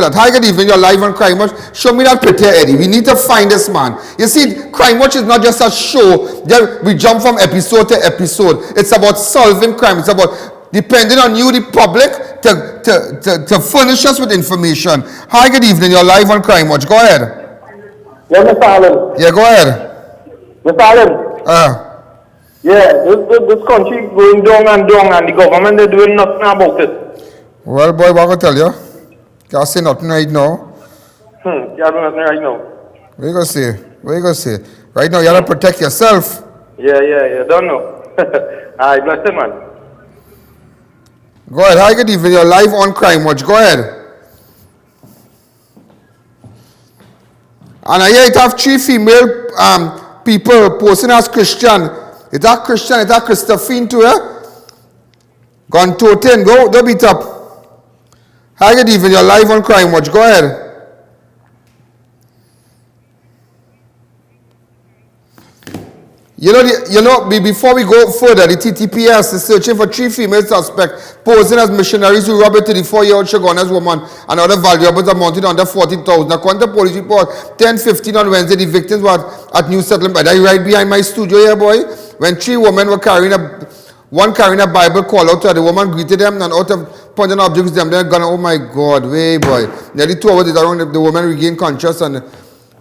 that. Hi, good evening. You're live on Crime Watch. Show me that picture, Eddie. We need to find this man. You see, Crime Watch is not just a show that we jump from episode to episode. It's about solving crime. It's about depending on you, the public, to furnish us with information. Hi, good evening. You're live on Crime Watch. Go ahead. Yeah, Mr. Allen. Yeah, go ahead. Mr. Allen. Yeah, this country going down and the government is doing nothing about it. Well, boy, what I tell you? Can't say nothing right now. Can't do nothing right now. What you gonna say? Right now, you gotta protect yourself. Yeah, don't know. Alright, bless you, man. Go ahead. Hi, good evening. You're live on Crime Watch. Go ahead. And I hear it have 3 female people posing as Christian. It's a Christian, it's a Christophine too, Gone to 10, go beat up. Hi, good evening, you're live on Crime Watch. Go ahead. You know, before we go further, the TTPS is searching for 3 female suspects posing as missionaries who robbed a 34-year-old Chagonas woman and other valuables amounted under 40,000. According to police report, 10:15 on Wednesday, the victims were at New Settlement. Are you right behind my studio here, boy? When 3 women were carrying a Bible, call out to her. The woman greeted them and out of pointing objects them. They're gone. Oh my God, way boy. Nearly 2 hours around, the woman regained conscious and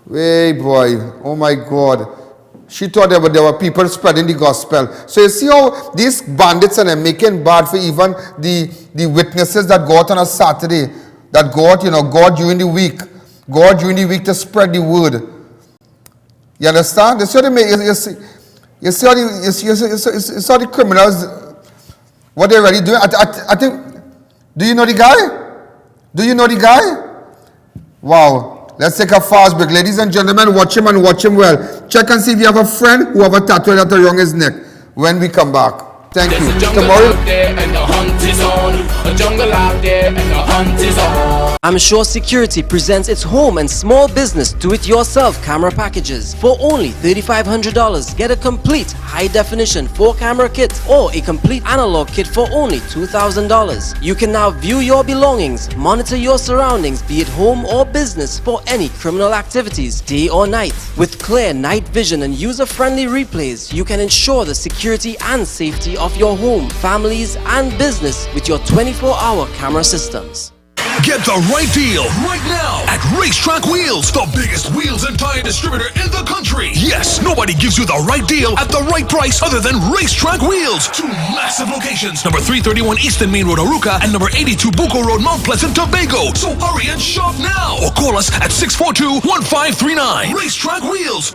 way boy. Oh my God. She thought there were people spreading the gospel. So you see how these bandits are making bad for even the witnesses that go out on a Saturday, that go out, go during the week. Go out during the week to spread the word. You understand? You see how the criminals, what they're really doing. I think, do you know the guy? Wow. Let's take a fast break. Ladies and gentlemen, watch him and watch him well. Check and see if you have a friend who have a tattoo that around his neck when we come back. Thank you. There's a jungle out there and the hunt is on. A jungle out there and the hunt is on. I'm sure Security presents its home and small business do-it-yourself camera packages. For only $3,500, get a complete high-definition 4-camera kit or a complete analog kit for only $2,000. You can now view your belongings, monitor your surroundings, be it home or business, for any criminal activities, day or night. With clear night vision and user-friendly replays, you can ensure the security and safety of your home, families, and business with your 24-hour camera systems. Get the right deal right now at Racetrack Wheels, the biggest wheels and tire distributor in the country. Yes, nobody gives you the right deal at the right price other than Racetrack Wheels. 2 massive locations, number 331 Eastern Main Road, Aruca, and number 82 Bucco Road, Mount Pleasant, Tobago. So hurry and shop now or call us at 642-1539. Racetrack Wheels.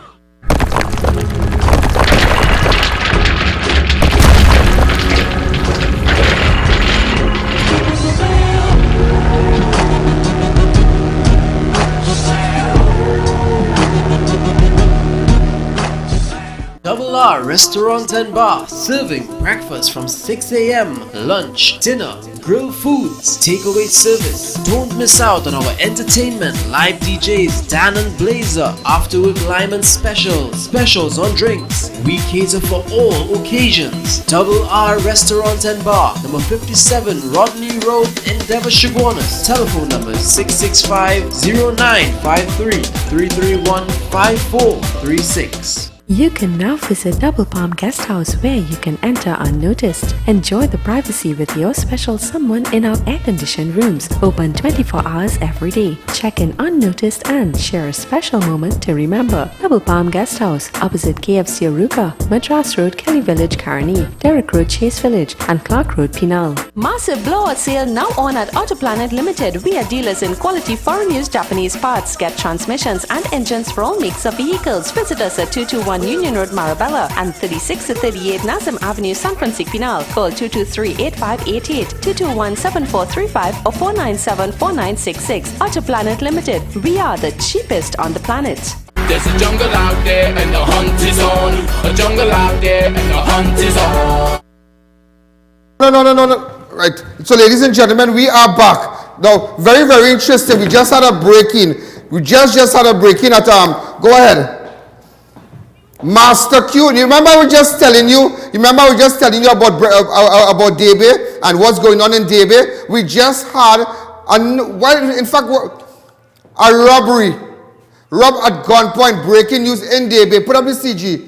Double R Restaurant and Bar, serving breakfast from 6 a.m., lunch, dinner, grilled foods, takeaway service. Don't miss out on our entertainment, live DJs Dan and Blazer, afterwork Lyman specials on drinks. We cater for all occasions. Double R Restaurant and Bar, number 57 Rodney Road, Endeavour, Chaguanas. Telephone numbers 665-0953-331-5436. You can now visit Double Palm Guest House, where you can enter unnoticed. Enjoy the privacy with your special someone in our air-conditioned rooms, open 24 hours every day. Check in unnoticed and share a special moment to remember. Double Palm Guest House, opposite KFC Aruca, Madras Road, Kelly Village, Karani, Derrick Road, Chase Village, and Clark Road, Pinal. Massive blowout sale now on at Autoplanet Limited. We are dealers in quality foreign use Japanese parts. Get transmissions and engines for all makes of vehicles. Visit us at 221 Union Road, Marabella, and 36 to 38 Nazim Avenue, San Francisco, Pinal. Call 223-8588, 221-7435 or 497-4966. Autoplanet Limited. We are the cheapest on the planet. There's a jungle out there and the hunt is on. A jungle out there and the hunt is on. No. Right. So, ladies and gentlemen, we are back. Now, very, very interesting. We just had a break-in. We just had a break-in at, go ahead. Master Q. You remember I was just telling you about Debe and what's going on in Debe? We just had, a robbery. Rob at gunpoint, breaking news in Debe. Put up the CG.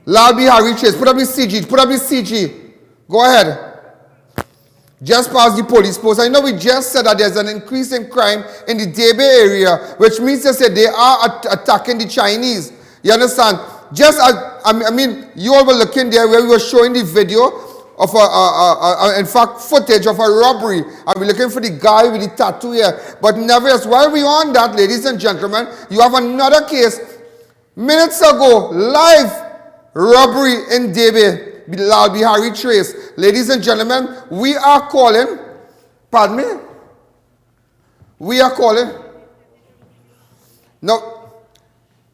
Lal Bihari Chase. Put up the CG. Go ahead. Just past the police post. I know we just said that there's an increase in crime in the Debe area, which means they said they are attacking the Chinese. You understand? Just as, you all were looking there where we were showing the video of footage of a robbery. And we're looking for the guy with the tattoo here. But nevertheless, while we're on that, ladies and gentlemen, you have another case. Minutes ago, live robbery in Debe. Lal Bihari Trace. Ladies and gentlemen, we are calling. Pardon me? We are calling. No.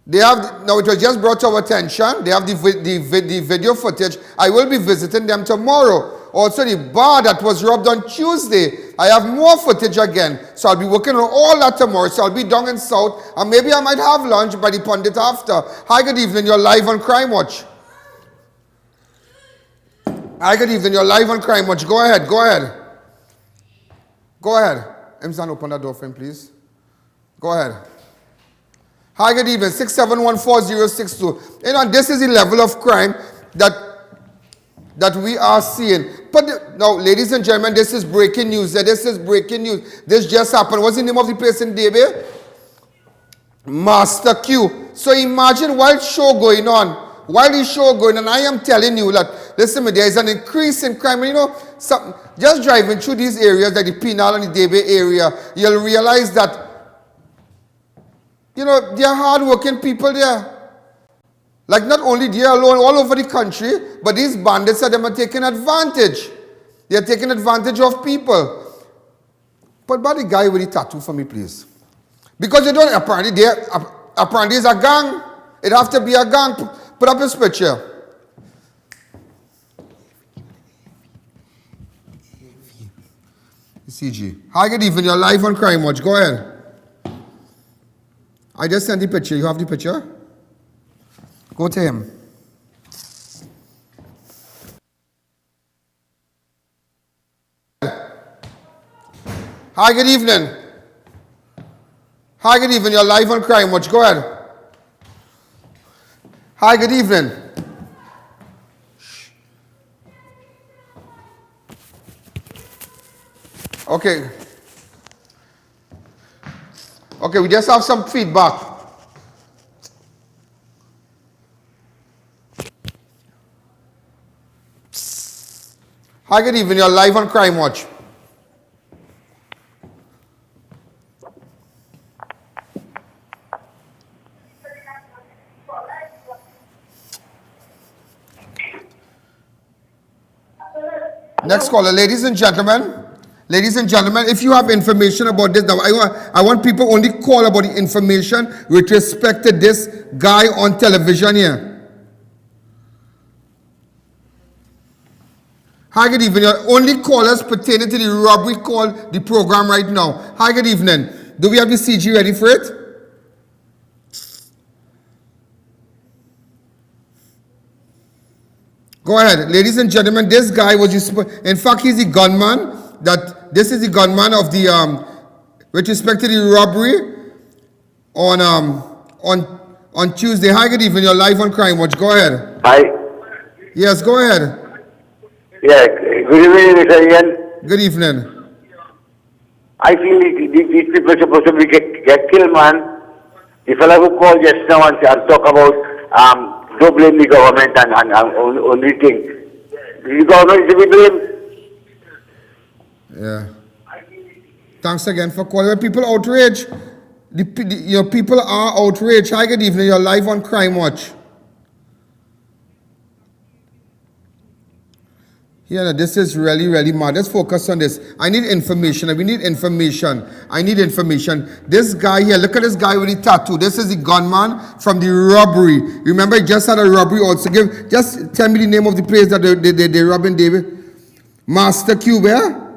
Now it was just brought to our attention. They have the video footage. I will be visiting them tomorrow. Also the bar that was robbed on Tuesday. I have more footage again. So I'll be working on all that tomorrow. So I'll be down in South. And maybe I might have lunch by the pundit after. Hi, good evening. You're live on Crime Watch. Hi, good evening. You're live on Crime Watch. Go ahead. Imsan, open that door for him, please. Go ahead. Hi, good evening. 6714062. You know, this is the level of crime that we are seeing. But now, ladies and gentlemen, this is breaking news. This is breaking news. This just happened. What's the name of the place in Debe? Master Q. So imagine while the show going on, I am telling you that, listen, there is an increase in crime. You know, just driving through these areas like the Pinal and the Debe area, you'll realize that, you know, there are hard-working people there. Like, not only there alone, all over the country, but these bandits are taking advantage. They're taking advantage of people. But by the guy with the tattoo for me, please. Because you don't, apparently it's a gang. It have to be a gang. Put up his picture. CG. Hi, good evening. You're live on Crime Watch. Go ahead. I just sent the picture. You have the picture? Go to him. Hi, good evening. Hi, good evening. You're live on Crime Watch. Go ahead. Hi, good evening. Okay. Okay, we just have some feedback. Hi, good evening. You're live on Crime Watch. Next caller, ladies and gentlemen, if you have information about this, now I want people only call about the information with respect to this guy on television here. Hi, good evening. Only callers pertaining to the robbery call the program right now. Hi, good evening. Do we have the CG ready for it? Go ahead. Ladies and gentlemen, this guy was, in fact, he's the gunman. This is the gunman of the, with respect to the robbery on Tuesday. Hi, good evening. You're live on Crime Watch. Go ahead. Hi. Yes, go ahead. Yeah, good evening, Mr. I.A.N. Good evening. I feel these people are supposed to get killed, man. The fellow who called just now and talk about don't blame the government and only thing. The government is to be blamed. Yeah. Thanks again for calling. People outraged. People are outraged. Hi, good evening. You're live on Crime Watch. Yeah, this is really, really mad. Let's focus on this. I need information. We need information. I need information. This guy here, look at this guy with the tattoo. This is the gunman from the robbery. Remember, he just had a robbery also. Just tell me the name of the place that they robbing, David. Master Cube, yeah?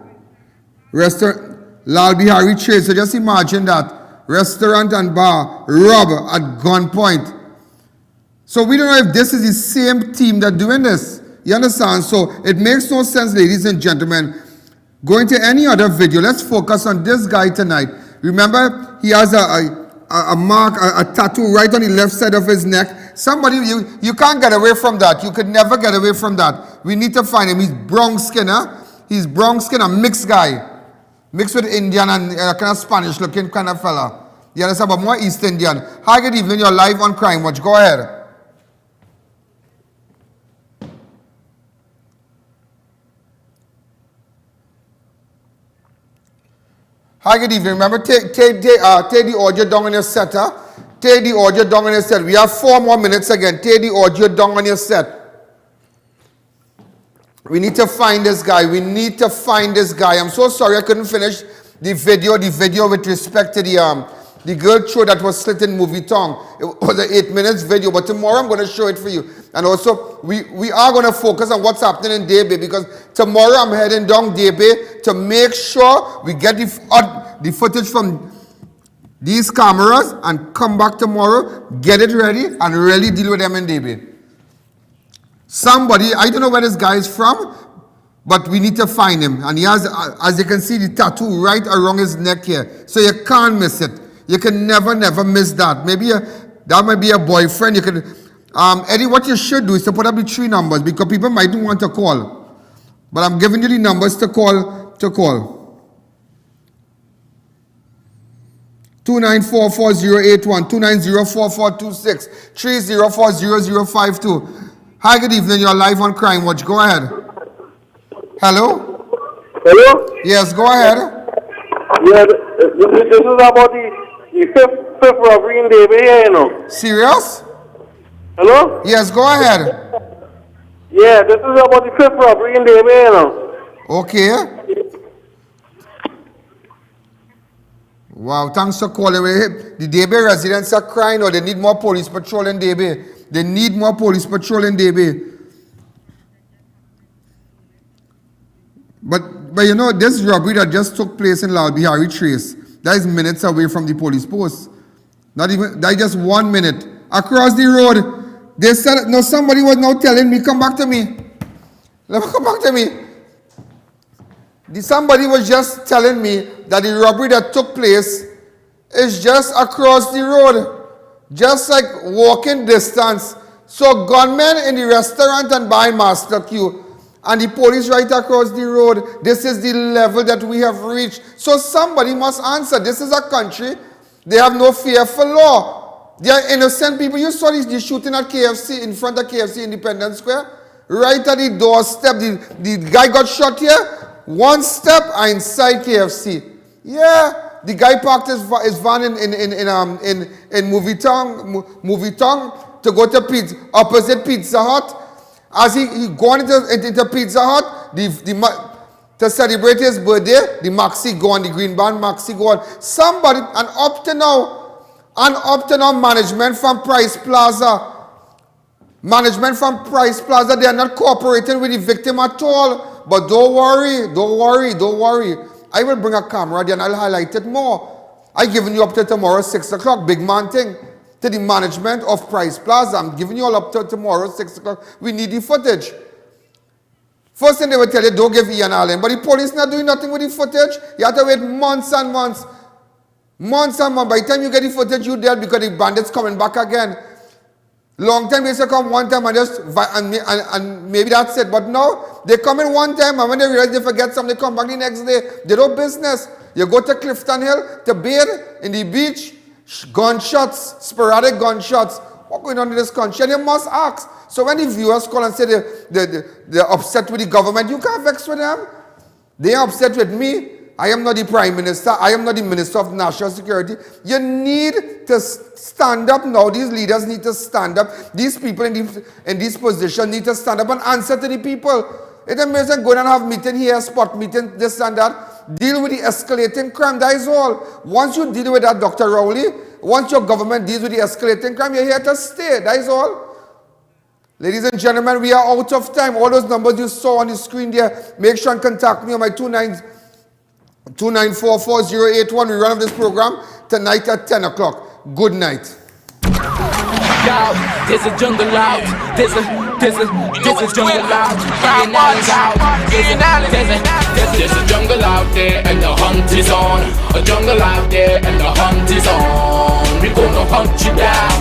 Restaurant, Lal Bihari Trade. So just imagine that. Restaurant and bar, rob at gunpoint. So we don't know if this is the same team that doing this. You understand? So it makes no sense, ladies and gentlemen. Going to any other video, let's focus on this guy tonight. Remember, he has a mark, a tattoo right on the left side of his neck. Somebody, you can't get away from that. You could never get away from that. We need to find him. He's brown skin, huh? He's brown skin, a mixed guy. Mixed with Indian and kind of Spanish looking kind of fella. You understand? But more East Indian. Hi, good evening. You're live on Crime Watch. Go ahead. Hi, good evening. Remember, take the audio down on your set, huh? Take the audio down on your set. We have 4 more minutes again. Take the audio down on your set. We need to find this guy. We need to find this guy. I'm so sorry I couldn't finish the video with respect to the girl throat that was slit in movie tongue. It was an 8 minutes video, but tomorrow I'm going to show it for you. And also, we are going to focus on what's happening in Debe, because tomorrow I'm heading down Debe to make sure we get the footage from these cameras and come back tomorrow, get it ready, and really deal with them in Debe. Somebody, I don't know where this guy is from, but we need to find him. And he has, as you can see, the tattoo right around his neck here. So you can't miss it. You can never miss that. Maybe that might be a boyfriend. You can, Eddie, what you should do is to put up the 3 numbers, because people might want to call. But I'm giving you the numbers to call. 2944081, 2904426, 3040052. Hi, good evening. You're live on Crime Watch. Go ahead. Hello? Hello? Yes, go ahead. Yeah, this is about the fifth robbery in Debe here, you know. Serious? Hello? Yes, go ahead. Yeah, this is about the 5th robbery in Debe, you know. Okay. Wow, thanks for calling. The Debe residents are crying, or they need more police patrol in Debe. They need more police patrol in Debe. But But you know, this robbery that just took place in Lal Bihari Trace, that is minutes away from the police post. Not even, that is just 1 minute. Across the road, they said, no, somebody was now telling me, come back to me. Let me come back to me. Somebody was just telling me that the robbery that took place is just across the road. Just like walking distance. So gunmen in the restaurant and behind Master Q. And the police right across the road. This is the level that we have reached. So somebody must answer. This is a country. They have no fear for law. They are innocent people. You saw the shooting at KFC, in front of KFC Independence Square. Right at the doorstep. The guy got shot here. One step and inside KFC. Yeah. The guy parked his van in Movie Town to go to opposite Pizza Hut. As he gone into Pizza Hut, to celebrate his birthday, the maxi gone, the green band maxi gone. Somebody, and up to now, management from Price Plaza, they are not cooperating with the victim at all. But don't worry. I will bring a camera there and I'll highlight it more. I'm giving you up to tomorrow, 6 o'clock, big man thing. To the management of Price Plaza. I'm giving you all up to tomorrow, 6 o'clock. We need the footage. First thing they will tell you, don't give I.A.N. But the police not doing nothing with the footage. You have to wait months and months. Months and months. By the time you get the footage, you're dead because the bandits coming back again. Long time they used to come one time and maybe that's it. But now, they come in one time and when they realize they forget something, they come back the next day. They do business. You go to Clifton Hill to bathe in the beach. Gunshots, sporadic gunshots. What's going on in this country? And you must ask. So when the viewers call and say they're upset with the government, you can't vex with them. They are upset with me. I am not the Prime Minister. I am not the Minister of National Security. You need to stand up now. These leaders need to stand up. These people in this position need to stand up and answer to the people. It doesn't go and have meeting here, spot meeting, this and that. Deal with the escalating crime, that is all. Once you deal with that, Dr. Rowley, once your government deals with the escalating crime, you're here to stay, that is all. Ladies and gentlemen, we are out of time. All those numbers you saw on the screen there, make sure and contact me on my 2944-081. We run off this program tonight at 10 o'clock. Good night. Yo, there's a jungle out. There's a jungle out. There's a jungle out there and the hunt is on. A jungle out there and the hunt is on. We gonna hunt you down.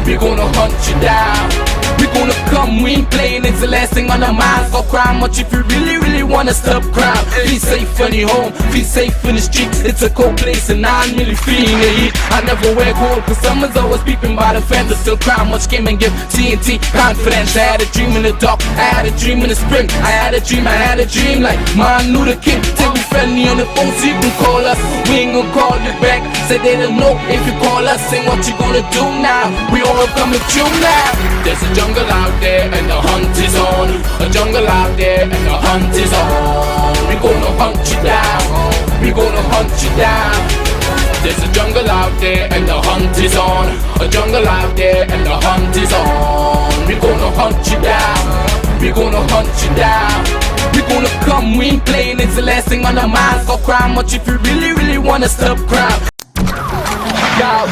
We gonna hunt you down. We gonna come, we ain't playing, it's the last thing on our minds. Go crime much if you really wanna stop crime. Be safe in your home, be safe in the streets. It's a cold place and I'm really feeling the heat. I never wear gold cause someone's always peeping by the fence. I still crime much came and give TNT confidence. I had a dream in the dark, I had a dream in the spring. I had a dream like Martin Luther King. Till we friendly on the phone so you can call us. We ain't gonna call you back. Say they don't know if you call us. Say what you gonna do now. We all coming through now. There's a jungle out there and the hunt is on. A jungle out there and the hunt is on. We gonna hunt you down. We gonna hunt you down. There's a jungle out there and the hunt is on. A jungle out there and the hunt is on. We gonna hunt you down. We gonna hunt you down. We gonna come, we ain't playing, it's the last thing on our minds. Go crime much if you really wanna stop crime. Yo.